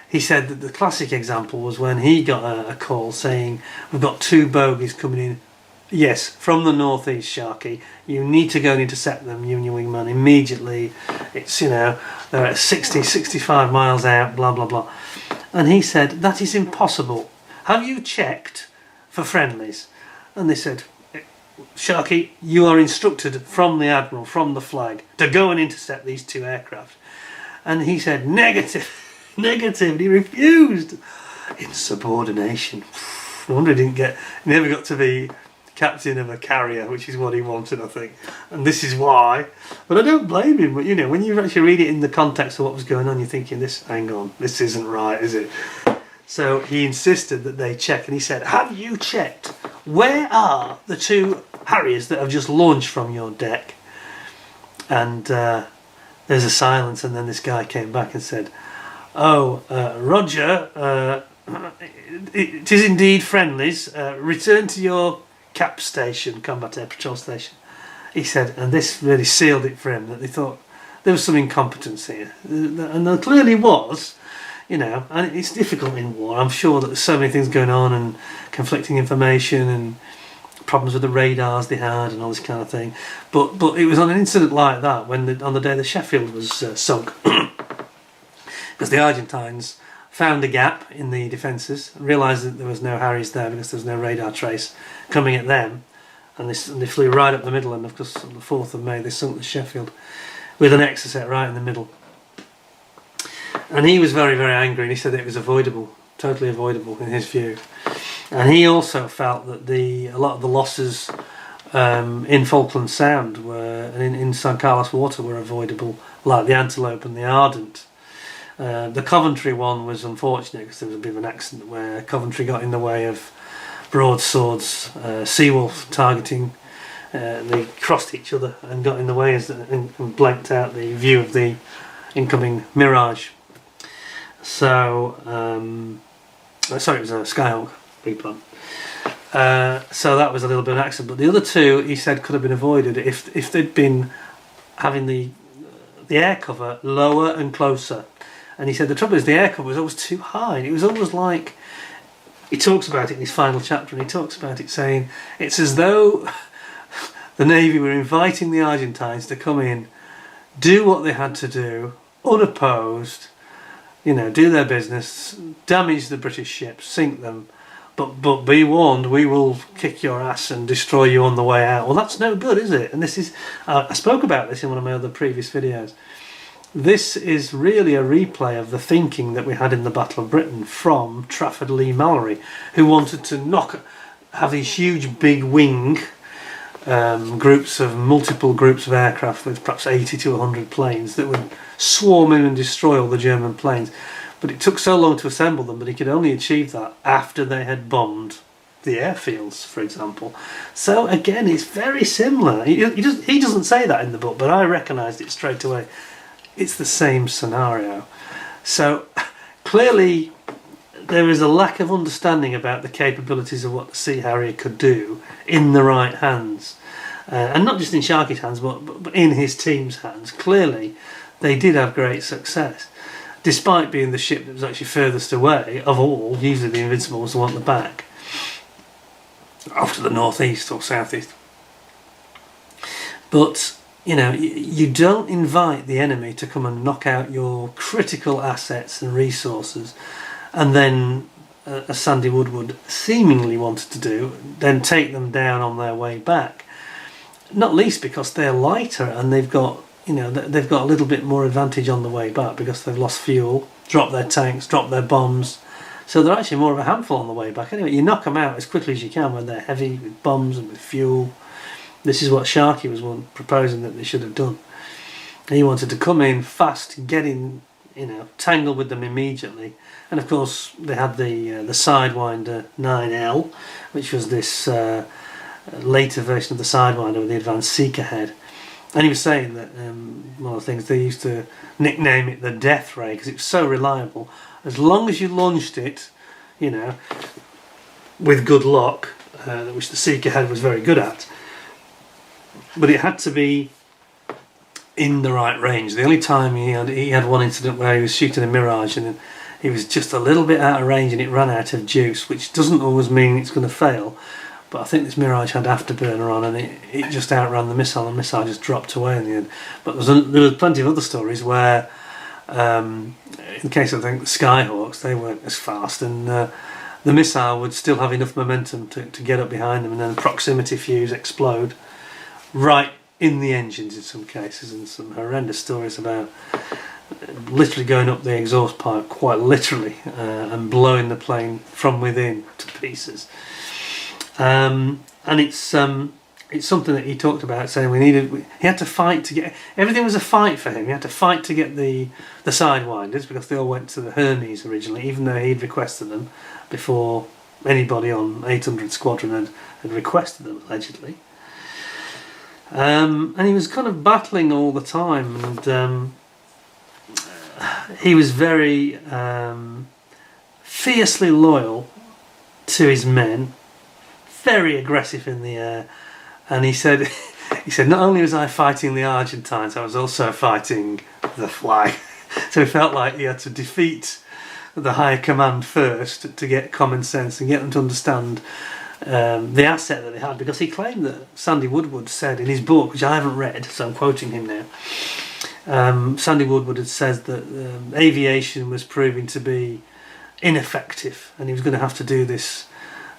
he said that the classic example was when he got a call saying, we've got 2 bogies coming in, yes, from the northeast, Sharkey, you need to go and intercept them, you and your wingman, immediately. It's, you know, they're at 65 miles out, blah blah blah. And he said, that is impossible. Have you checked for friendlies? And they said, Sharkey, you are instructed from the Admiral, from the flag, to go and intercept these 2 aircraft. And he said, negative. Negative. He refused. Insubordination. No wonder he never got to be captain of a carrier, which is what he wanted, I think. And this is why. But I don't blame him. But you know, when you actually read it in the context of what was going on, you're thinking, hang on, this isn't right, is it? So he insisted that they check, and he said, have you checked? Where are the 2 Harriers that have just launched from your deck? And there's a silence, and then this guy came back and said, Roger, it is indeed friendlies. Return to your CAP station, Combat Air Patrol Station. He said, and this really sealed it for him, that they thought there was some incompetence here. And there clearly was, you know, and it's difficult in war. I'm sure that there's so many things going on and conflicting information and problems with the radars they had and all this kind of thing. But it was on an incident like that on the day the Sheffield was sunk. Because the Argentines found a gap in the defences, realised that there was no Harriers there because there was no radar trace coming at them, and they flew right up the middle, and of course on the 4th of May they sunk the Sheffield with an Exocet right in the middle. And he was very, very angry, and he said that it was avoidable, totally avoidable in his view. And he also felt that a lot of the losses in Falkland Sound were, and in San Carlos Water were avoidable, like the Antelope and the Ardent. The Coventry one was unfortunate because there was a bit of an accident where Coventry got in the way of broadswords, Seawolf targeting. They crossed each other and got in the way and blanked out the view of the incoming Mirage. So, sorry, it was a Skyhawk, big pun. So that was a little bit of an accident. But the other two, he said, could have been avoided if they'd been having the air cover lower and closer. And he said the trouble is the air cover was always too high. It was almost like, he talks about it in his final chapter, and he talks about it saying it's as though the Navy were inviting the Argentines to come in, do what they had to do, unopposed, do their business, damage the British ships, sink them, but be warned, we will kick your ass and destroy you on the way out. Well, that's no good, is it? And this is, I spoke about this in one of my other previous videos. This is really a replay of the thinking that we had in the Battle of Britain from Trafford Leigh-Mallory, who wanted to have these huge big wing multiple groups of aircraft with perhaps 80 to 100 planes that would swarm in and destroy all the German planes. But it took so long to assemble them that he could only achieve that after they had bombed the airfields, for example. So again, it's very similar. He doesn't say that in the book, but I recognised it straight away. It's the same scenario. So clearly there is a lack of understanding about the capabilities of what the Sea Harrier could do in the right hands. And not just in Sharkey's hands, but in his team's hands. Clearly they did have great success, despite being the ship that was actually furthest away of all. Usually the Invincible was the one at the back, off to the northeast or southeast. But you don't invite the enemy to come and knock out your critical assets and resources, and then, as Sandy Woodward seemingly wanted to do, then take them down on their way back. Not least because they're lighter and they've got a little bit more advantage on the way back because they've lost fuel, dropped their tanks, dropped their bombs. So they're actually more of a handful on the way back. Anyway, you knock them out as quickly as you can when they're heavy with bombs and with fuel. This is what Sharkey was proposing that they should have done. He wanted to come in fast, get in, tangle with them immediately. And of course, they had the Sidewinder 9L, which was this later version of the Sidewinder with the advanced seeker head. And he was saying that one of the things they used to nickname it the Death Ray because it was so reliable. As long as you launched it, with good luck, which the seeker head was very good at. But it had to be in the right range. The only time he had one incident where he was shooting a Mirage and he was just a little bit out of range and it ran out of juice, which doesn't always mean it's going to fail. But I think this Mirage had afterburner on and it just outran the missile, and the missile just dropped away in the end. But there were plenty of other stories where, in the case of, I think, the Skyhawks, they weren't as fast, and the missile would still have enough momentum to get up behind them, and then the proximity fuse explode right in the engines in some cases, and some horrendous stories about literally going up the exhaust pipe, quite literally, and blowing the plane from within to pieces. And it's something that he talked about, saying he had to fight to get, everything was a fight for him. He had to fight to get the Sidewinders because they all went to the Hermes originally, even though he'd requested them before anybody on 800 Squadron had requested them, allegedly. And he was kind of battling all the time, and he was very fiercely loyal to his men, very aggressive in the air, and he said not only was I fighting the Argentines, I was also fighting the flag. So he felt like he had to defeat the higher command first to get common sense and get them to understand the asset that they had, because he claimed that Sandy Woodward said in his book, which I haven't read, so I'm quoting him now. Sandy Woodward had said that aviation was proving to be ineffective, and he was going to have to do this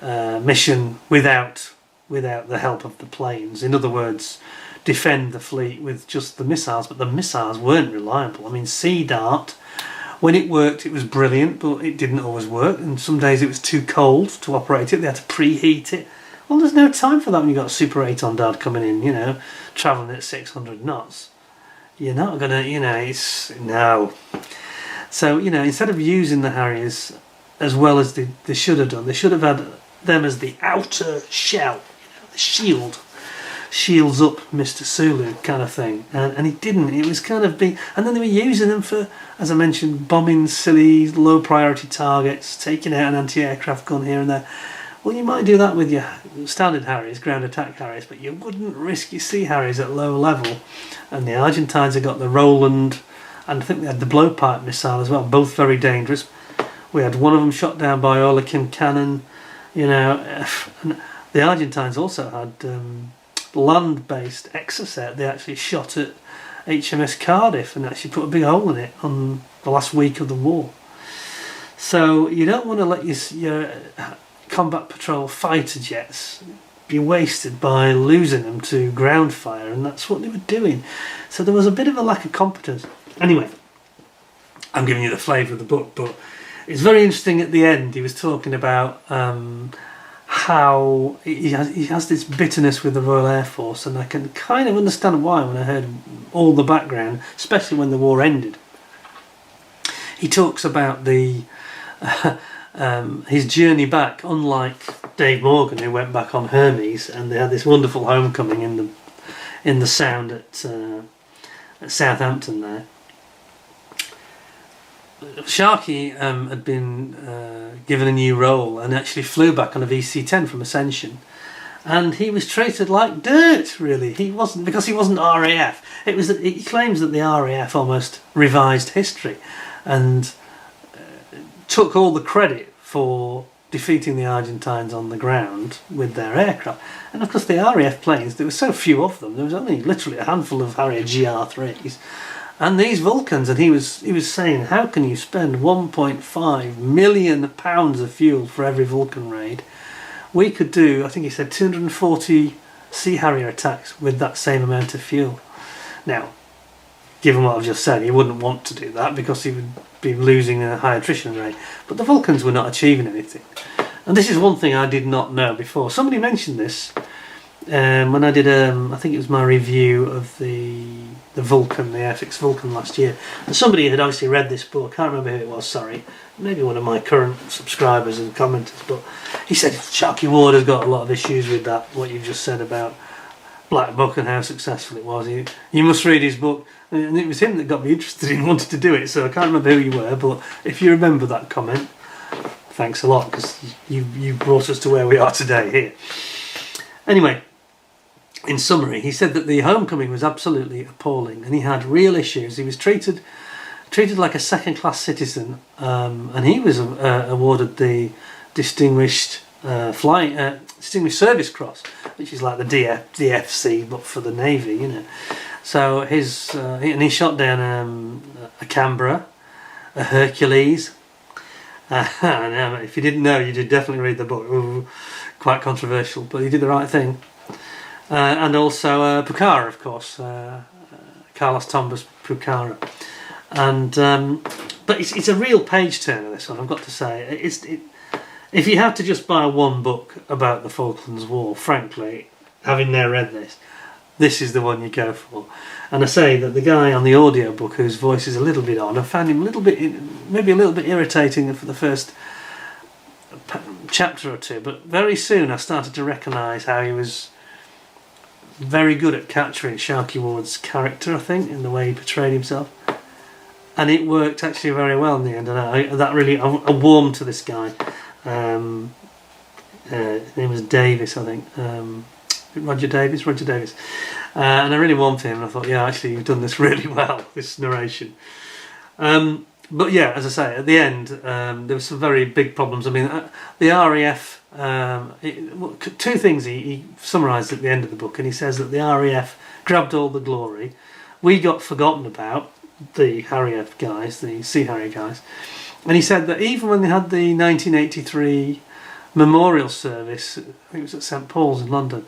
mission without the help of the planes. In other words, defend the fleet with just the missiles, but the missiles weren't reliable. I mean, Sea Dart, when it worked, it was brilliant, but it didn't always work, and some days it was too cold to operate it. They had to preheat it. Well, there's no time for that when you've got a Super 8 on Dad coming in, you know, travelling at 600 knots. You're not going to, you know, no. So, you know, instead of using the Harriers as well as they should have done, they should have had them as the outer shell, you know, the shield. Shields up Mr. Sulu kind of thing. And he didn't. It was kind of big. And then they were using them for, as I mentioned, bombing silly, low priority targets, taking out an anti-aircraft gun here and there. Well, you might do that with your standard Harriers, ground attack Harriers, but you wouldn't risk your Sea Harriers at low level. And the Argentines have got the Roland, and I think they had the blowpipe missile as well, both very dangerous. We had one of them shot down by Ola Kim cannon, you know. And the Argentines also had land-based Exocet. They actually shot at HMS Cardiff and actually put a big hole in it on the last week of the war. So you don't want to let your combat patrol fighter jets be wasted by losing them to ground fire, and that's what they were doing. So there was a bit of a lack of competence. Anyway, I'm giving you the flavour of the book, but it's very interesting at the end. He was talking about how he has this bitterness with the Royal Air Force, and I can kind of understand why when I heard all the background, especially when the war ended. He talks about the his journey back, unlike Dave Morgan, who went back on Hermes, and they had this wonderful homecoming in the Sound at Southampton there. Sharkey had been given a new role and actually flew back on a VC-10 from Ascension, and he was treated like dirt. Really, he wasn't, because he wasn't RAF. It was that he claims that the RAF almost revised history and took all the credit for defeating the Argentines on the ground with their aircraft. And of course the RAF planes, there were so few of them, there was only literally a handful of Harrier GR3s and these Vulcans, and he was saying, how can you spend £1.5 million of fuel for every Vulcan raid? We could do, I think he said, 240 Sea Harrier attacks with that same amount of fuel. Now, given what I've just said, he wouldn't want to do that because he would be losing a high attrition rate. But the Vulcans were not achieving anything. And this is one thing I did not know before. Somebody mentioned this when I did, I think it was my review of the Vulcan, the Airfix Vulcan last year. And somebody had obviously read this book. I can't remember who it was, sorry. Maybe one of my current subscribers and commenters. But he said Sharkey Ward has got a lot of issues with that, what you've just said about Black Book and how successful it was. You must read his book. And it was him that got me interested in wanting to do it, so I can't remember who you were, but if you remember that comment, thanks a lot, because you brought us to where we are today here. Anyway, in summary, he said that the homecoming was absolutely appalling, and he had real issues. He was treated like a second-class citizen, and he was awarded the Distinguished Distinguished Service Cross, which is like the DFC, but for the Navy, you know. So and he shot down a Canberra, a Hercules. And if you didn't know, you did definitely read the book. Ooh, quite controversial, but he did the right thing. And also Pucara, of course, Carlos Tombas Pucara. And but it's a real page turner, this one, I've got to say. If you had to just buy one book about the Falklands War, frankly, having now read this is the one you go for. And I say that the guy on the audiobook, whose voice is a little bit on, I found him maybe a little bit irritating for the first chapter or two, but very soon I started to recognise how he was very good at capturing Sharkey Ward's character, I think, in the way he portrayed himself. And it worked actually very well in the end, and I warmed to this guy. His name was Davis, I think. Roger Davis, and I really warmed to him, and I thought, yeah, actually you've done this really well, this narration. But yeah, as I say, at the end there were some very big problems. I mean, the RAF, two things he summarised at the end of the book, and he says that the RAF grabbed all the glory. We got forgotten about, the Harrier guys, the Sea Harrier guys, And he said that even when they had the 1983 memorial service, I think it was at St Paul's in London,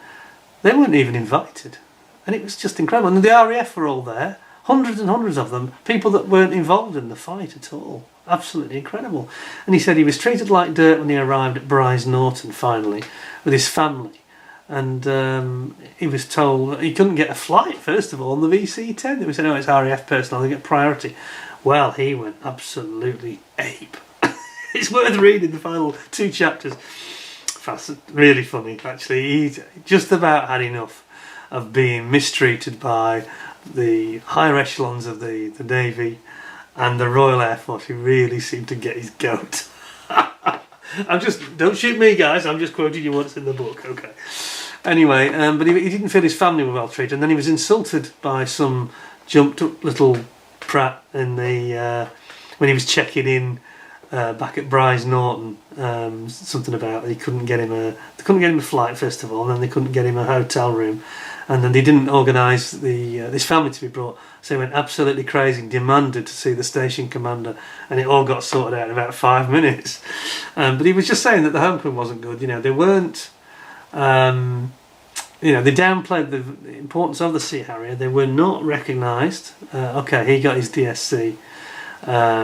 they weren't even invited. And it was just incredible. And the RAF were all there, hundreds and hundreds of them, people that weren't involved in the fight at all. Absolutely incredible. And he said he was treated like dirt when he arrived at Bryce Norton finally, with his family. And he was told he couldn't get a flight, first of all, on the VC-10. They said, oh, it's RAF personnel, they get priority. Well, he went absolutely ape. It's worth reading the final 2 chapters. That's really funny, actually. He just about had enough of being mistreated by the higher echelons of the Navy and the Royal Air Force, who really seemed to get his goat. Don't shoot me, guys, I'm just quoting you what's in the book, okay. Anyway, but he didn't feel his family were well treated, and then he was insulted by some jumped up little prat in the when he was checking in back at Bryce Norton. Something about they couldn't get him a flight, first of all, and then they couldn't get him a hotel room, and then they didn't organise this family to be brought, so he went absolutely crazy and demanded to see the station commander, and it all got sorted out in about 5 minutes. But he was just saying that the home crew wasn't good. They weren't. They downplayed the importance of the Sea Harrier. They were not recognised. Okay, he got his DSC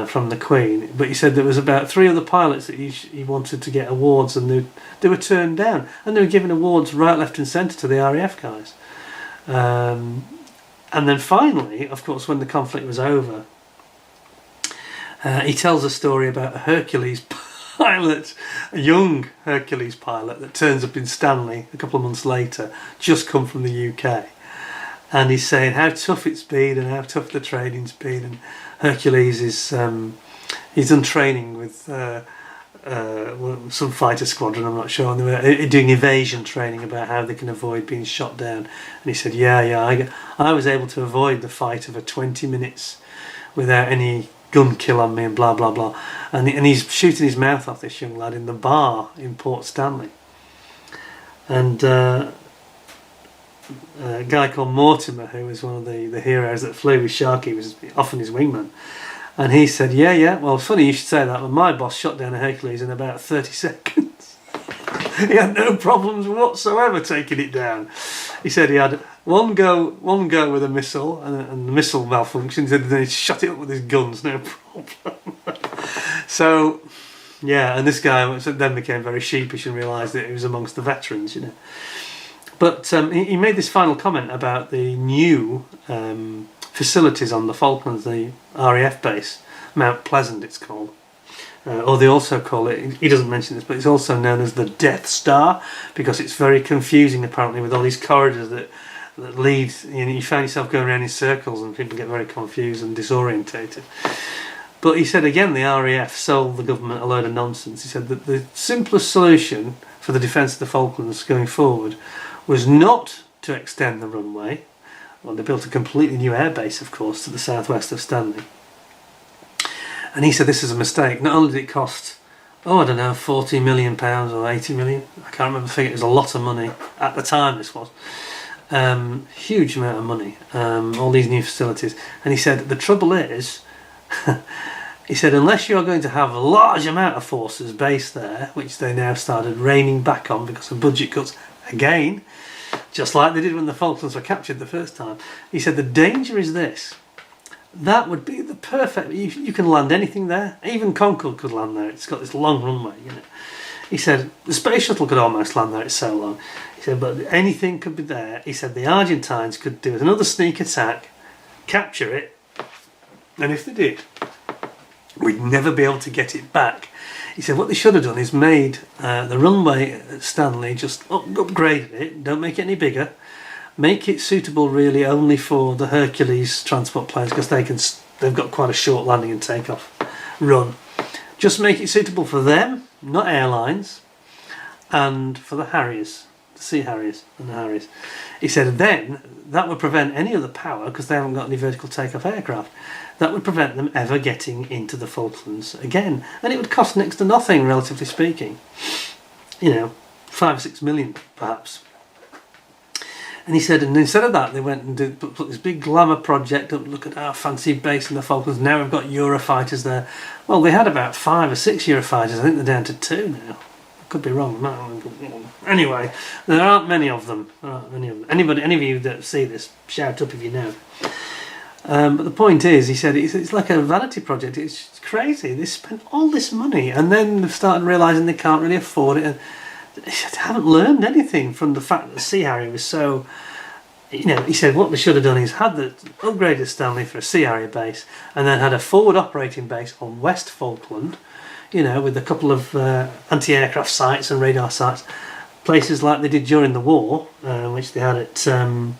from the Queen, but he said there was about 3 other pilots that he wanted to get awards, and they were turned down, and they were given awards right, left and centre to the RAF guys. And then finally, of course, when the conflict was over, he tells a story about a Hercules pilot, a young Hercules pilot that turns up in Stanley a couple of months later, just come from the UK, and he's saying how tough it's been and how tough the training's been. And Hercules is he's done training with some fighter squadron, I'm not sure, and they were doing evasion training about how they can avoid being shot down. And he said, I was able to avoid the fight for 20 minutes without any gun kill on me and blah blah blah. And he's shooting his mouth off, this young lad, in the bar in Port Stanley. And a guy called Mortimer, who was one of the heroes that flew with Sharkey, was often his wingman. And he said, well, funny you should say that, but my boss shot down a Hercules in about 30 seconds. He had no problems whatsoever taking it down. He said he had one go with a missile, and the missile malfunctioned, and then he shot it up with his guns, no problem. So, and this guy then became very sheepish and realised that he was amongst the veterans, But he made this final comment about the new facilities on the Falklands, the RAF base, Mount Pleasant it's called. Or they also call it, he doesn't mention this, but it's also known as the Death Star, because it's very confusing apparently with all these corridors that lead, you find yourself going around in circles and people get very confused and disorientated. But he said again the RAF sold the government a load of nonsense. He said that the simplest solution for the defence of the Falklands going forward was not to extend the runway. Well, they built a completely new airbase, of course, to the southwest of Stanley. And he said this is a mistake. Not only did it cost, £40 million or 80 million, I can't remember the figure, it was a lot of money at the time, this was. Huge amount of money, all these new facilities. And he said the trouble is, he said unless you're going to have a large amount of forces based there, which they now started reining back on because of budget cuts again, just like they did when the Falklands were captured the first time. He said the danger is this: that would be the perfect. You can land anything there. Even Concorde could land there. It's got this long runway, He said the space shuttle could almost land there. It's so long. He said, but anything could be there. He said the Argentines could do another sneak attack, capture it, and if they did, we'd never be able to get it back. He said what they should have done is made the runway at Stanley, just upgraded it, don't make it any bigger, make it suitable really only for the Hercules transport planes, because they've got quite a short landing and takeoff run. Just make it suitable for them, not airlines, and for the Harriers, the Sea Harriers and the Harriers. He said then that would prevent any other power, because they haven't got any vertical takeoff aircraft. That would prevent them ever getting into the Falklands again. And it would cost next to nothing, relatively speaking. 5 or 6 million, perhaps. And he said, and instead of that, they went and put this big glamour project up. Look at our fancy base in the Falklands. Now we've got Eurofighters there. Well, they had about 5 or 6 Eurofighters. I think they're down to 2 now. I could be wrong. Anyway, there aren't many of them. Anybody, any of you that see this, shout up if you know. But the point is, he said, it's like a vanity project. It's crazy. They spent all this money, and then they've started realising they can't really afford it. And they haven't learned anything from the fact that the Sea Harrier was so, he said what they should have done is had the upgraded Stanley for a Sea Harrier base, and then had a forward operating base on West Falkland, with a couple of anti-aircraft sites and radar sites, places like they did during the war, which they had at San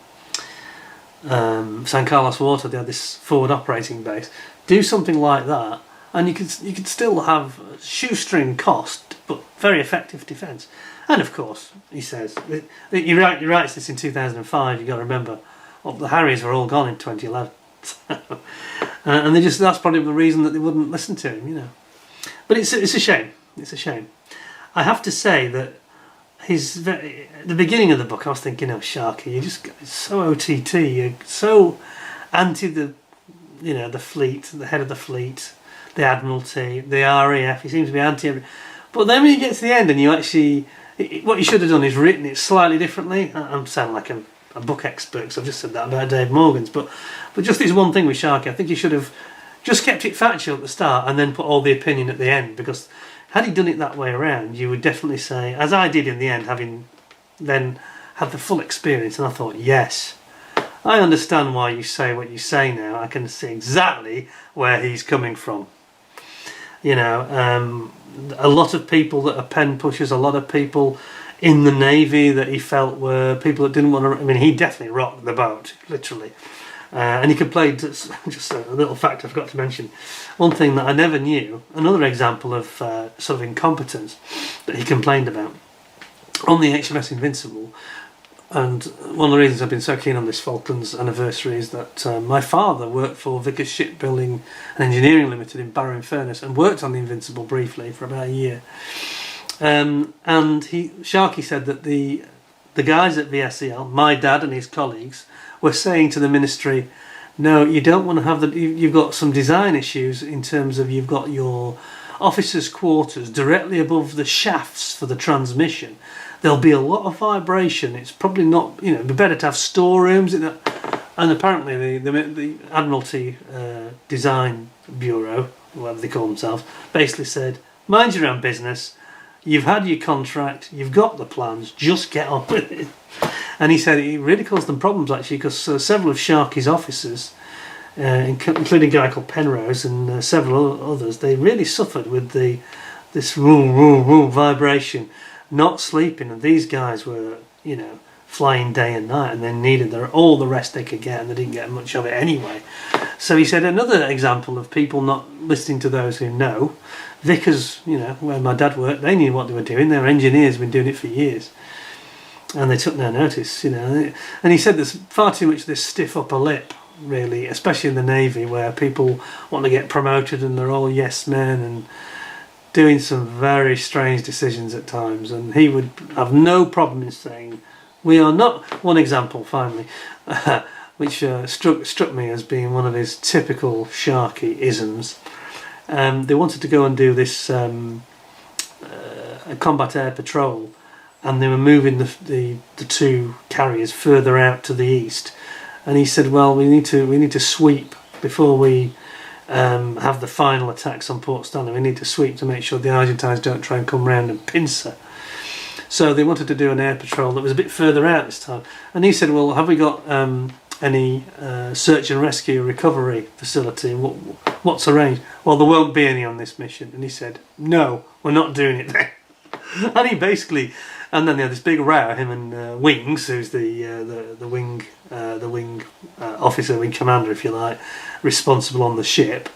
Carlos Water. They had this forward operating base. Do something like that, and you could still have shoestring cost, but very effective defence. And of course, he says, he writes this in 2005. You've got to remember, the Harriers were all gone in 2011, and that's probably the reason that they wouldn't listen to him, But it's a shame. It's a shame. I have to say that at the beginning of the book, I was thinking, Sharkey, you're just so OTT. You're so anti the fleet, the head of the fleet, the Admiralty, the RAF. He seems to be anti everything. But then when you get to the end and you actually, what you should have done is written it slightly differently. I'm sounding like a book expert because I've just said that about Dave Morgan's. But just this one thing with Sharkey, I think you should have just kept it factual at the start and then put all the opinion at the end, because had he done it that way around, you would definitely say, as I did in the end, having then had the full experience, and I thought, yes, I understand why you say what you say now. I can see exactly where he's coming from. A lot of people that are pen pushers, a lot of people in the Navy that he felt were people that didn't want to... I mean, he definitely rocked the boat, literally. And he could play, just a little fact I forgot to mention, one thing that I never knew, another example of sort of incompetence that he complained about. On the HMS Invincible, and one of the reasons I've been so keen on this Falklands anniversary is that my father worked for Vickers Shipbuilding and Engineering Limited in Barrow-in-Furness and worked on the Invincible briefly for about a year. And Sharkey said that the guys at VSEL, my dad and his colleagues, were saying to the ministry, no, you don't want to have you've got some design issues in terms of you've got your officers' quarters directly above the shafts for the transmission. There'll be a lot of vibration. It's probably not, it'd be better to have storerooms. And apparently the Admiralty Design Bureau, whatever they call themselves, basically said, mind your own business. You've had your contract. You've got the plans. Just get on with it. And he said it really caused them problems, actually, because several of Sharkey's officers, including a guy called Penrose and several others, they really suffered with this vibration, not sleeping. And these guys were, flying day and night, and they needed all the rest they could get, and they didn't get much of it anyway. So he said another example of people not listening to those who know. Vickers, where my dad worked, they knew what they were doing. They were engineers, been doing it for years. And they took no notice, And he said there's far too much this stiff upper lip, really, especially in the Navy, where people want to get promoted and they're all yes men and doing some very strange decisions at times. And he would have no problem in saying, we are not... One example, finally, which struck me as being one of his typical Sharkey isms. They wanted to go and do this a combat air patrol, and they were moving the two carriers further out to the east. And he said, well, we need to sweep before we have the final attacks on Port Stanley. We need to sweep to make sure the Argentines don't try and come round and pincer. So they wanted to do an air patrol that was a bit further out this time. And he said, well, have we got any search and rescue recovery facility? What's arranged? Well, there won't be any on this mission. And he said, no, we're not doing it then. And he basically... And then they had this big row, him and Wings, who's the wing officer, wing commander, if you like, responsible on the ship,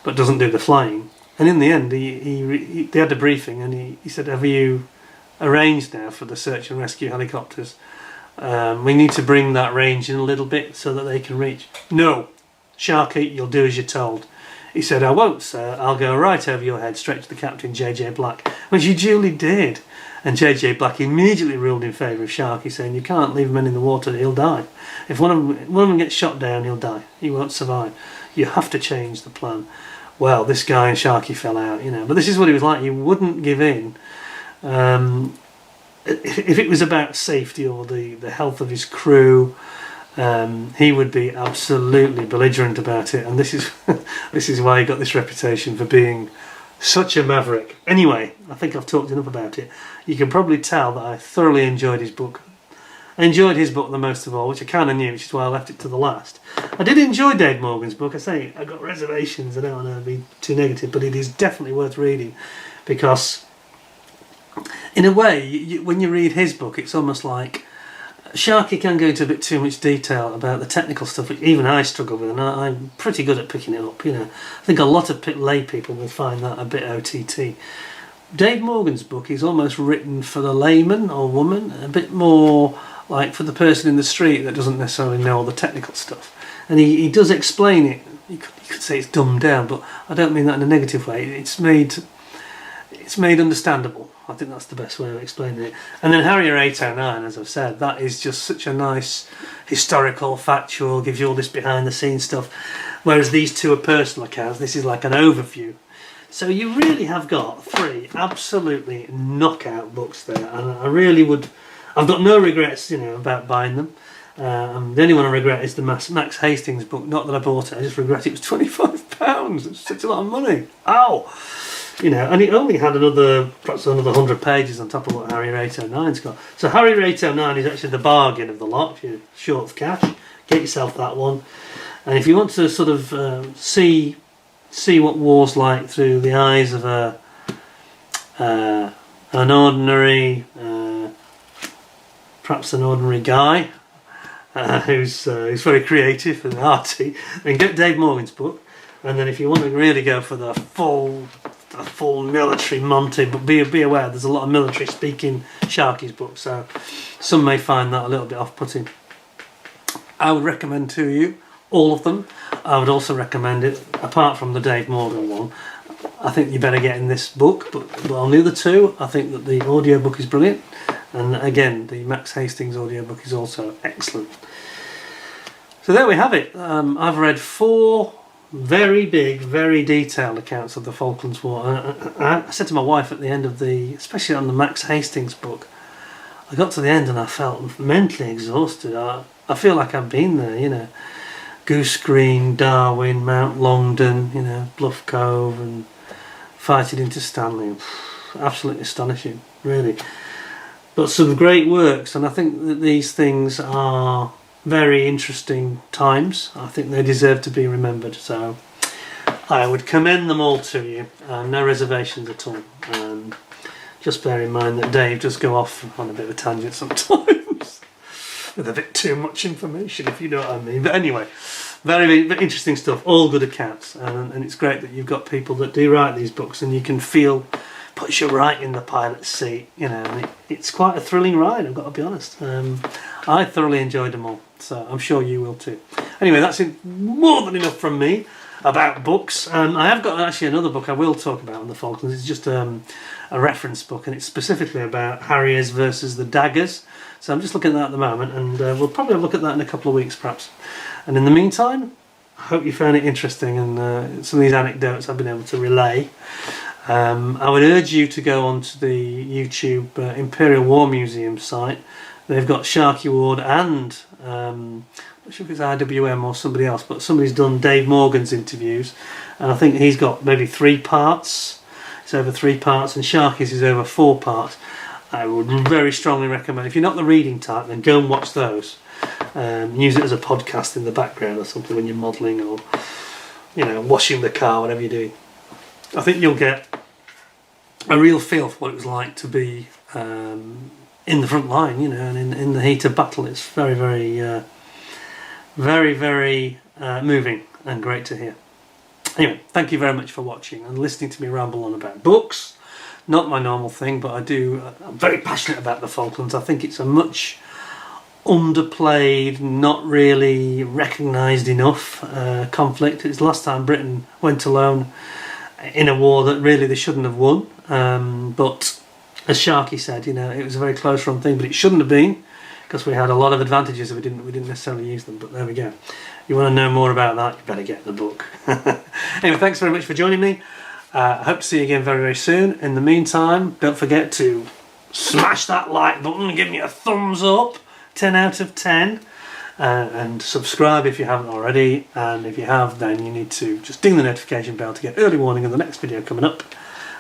but doesn't do the flying. And in the end, they had a briefing, and he said, have you arranged now for the search and rescue helicopters? We need to bring that range in a little bit so that they can reach. No, Sharkey, you'll do as you're told. He said, I won't, sir. I'll go right over your head, straight to the captain, J.J. Black, which he duly did. And J.J. Black immediately ruled in favour of Sharkey, saying you can't leave men in the water, he'll die. If one of them gets shot down, he'll die. He won't survive. You have to change the plan. Well, this guy and Sharkey fell out, but this is what he was like. He wouldn't give in. If it was about safety or the health of his crew, he would be absolutely belligerent about it. And this is why he got this reputation for being such a maverick. Anyway, I think I've talked enough about it. You can probably tell that I thoroughly enjoyed his book. I enjoyed his book the most of all, which I kind of knew, which is why I left it to the last. I did enjoy Dave Morgan's book. I say I got reservations. I don't want to be too negative, but it is definitely worth reading, because in a way, when you read his book, it's almost like Sharkey can go into a bit too much detail about the technical stuff, which even I struggle with, and I'm pretty good at picking it up. I think a lot of lay people will find that a bit OTT. Dave Morgan's book is almost written for the layman or woman, a bit more like for the person in the street that doesn't necessarily know all the technical stuff. And he does explain it. You could say it's dumbed down, but I don't mean that in a negative way. It's made understandable. I think that's the best way of explaining it. And then Harrier 809, as I've said, that is just such a nice historical, factual, gives you all this behind the scenes stuff. Whereas these two are personal accounts. This is like an overview. So you really have got 3 absolutely knockout books there, and I really would. I've got no regrets, about buying them. The only one I regret is the Max Hastings book. Not that I bought it, I just regret it was £25. It's such a lot of money. Ow! And it only had perhaps another 100 pages on top of what Harrier 809's got. So Harrier 809 is actually the bargain of the lot. If you're short of cash, get yourself that one. And if you want to sort of see what war's like through the eyes of an ordinary, perhaps an ordinary guy who's very creative and arty, then get Dave Morgan's book. And then if you want to really go for the full military Monty, but be aware there's a lot of military speaking Sharkey's book, so some may find that a little bit off-putting. I would recommend to you all of them. I would also recommend it, apart from the Dave Morgan one, I think you better get in this book, but on the other two, I think that the audiobook is brilliant, and again, the Max Hastings audiobook is also excellent. So there we have it. I've read 4 very big, very detailed accounts of the Falklands War. I said to my wife at the end of especially on the Max Hastings book, I got to the end and I felt mentally exhausted. I feel like I've been there, Goose Green, Darwin, Mount Longdon, Bluff Cove, and fighting into Stanley. Absolutely astonishing, really. But some great works, and I think that these things are very interesting times. I think they deserve to be remembered, so I would commend them all to you. No reservations at all. Just bear in mind that Dave does go off on a bit of a tangent sometimes with a bit too much information, if you know what I mean. But anyway, very, very interesting stuff, all good accounts, and it's great that you've got people that do write these books, and you can feel, puts you right in the pilot's seat, and it's quite a thrilling ride, I've got to be honest. I thoroughly enjoyed them all, so I'm sure you will too. Anyway, that's more than enough from me about books. I have got actually another book I will talk about on the Falklands. It's just a reference book, and it's specifically about Harriers versus the daggers. So I'm just looking at that at the moment, and we'll probably look at that in a couple of weeks perhaps. And in the meantime, I hope you found it interesting, and some of these anecdotes I've been able to relay. I would urge you to go onto the YouTube Imperial War Museum site. They've got Sharkey Ward and I'm not sure if it's IWM or somebody else, but somebody's done Dave Morgan's interviews, and I think he's got maybe 3 parts. It's over 3 parts, and Sharkey's is over 4 parts. I would very strongly recommend, if you're not the reading type, then go and watch those. Use it as a podcast in the background or something when you're modelling or washing the car, whatever you're doing. I think you'll get a real feel for what it was like to be in the front line, and in the heat of battle. It's very, very, very, very moving and great to hear. Anyway, thank you very much for watching and listening to me ramble on about books. Not my normal thing, but I'm very passionate about the Falklands. I think it's a much underplayed, not really recognised enough conflict. It's the last time Britain went alone in a war that really they shouldn't have won, but as Sharkey said, you know, it was a very close run thing, but it shouldn't have been, because we had a lot of advantages and we didn't necessarily use them. But there we go. You want to know more about that, you better get the book. Anyway, thanks very much for joining me. I hope to see you again very, very soon. In the meantime, don't forget to smash that like button and give me a thumbs up, 10 out of 10. And subscribe if you haven't already. And if you have, then you need to just ding the notification bell to get early warning of the next video coming up.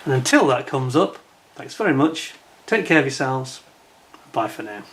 And until that comes up, thanks very much. Take care of yourselves. Bye for now.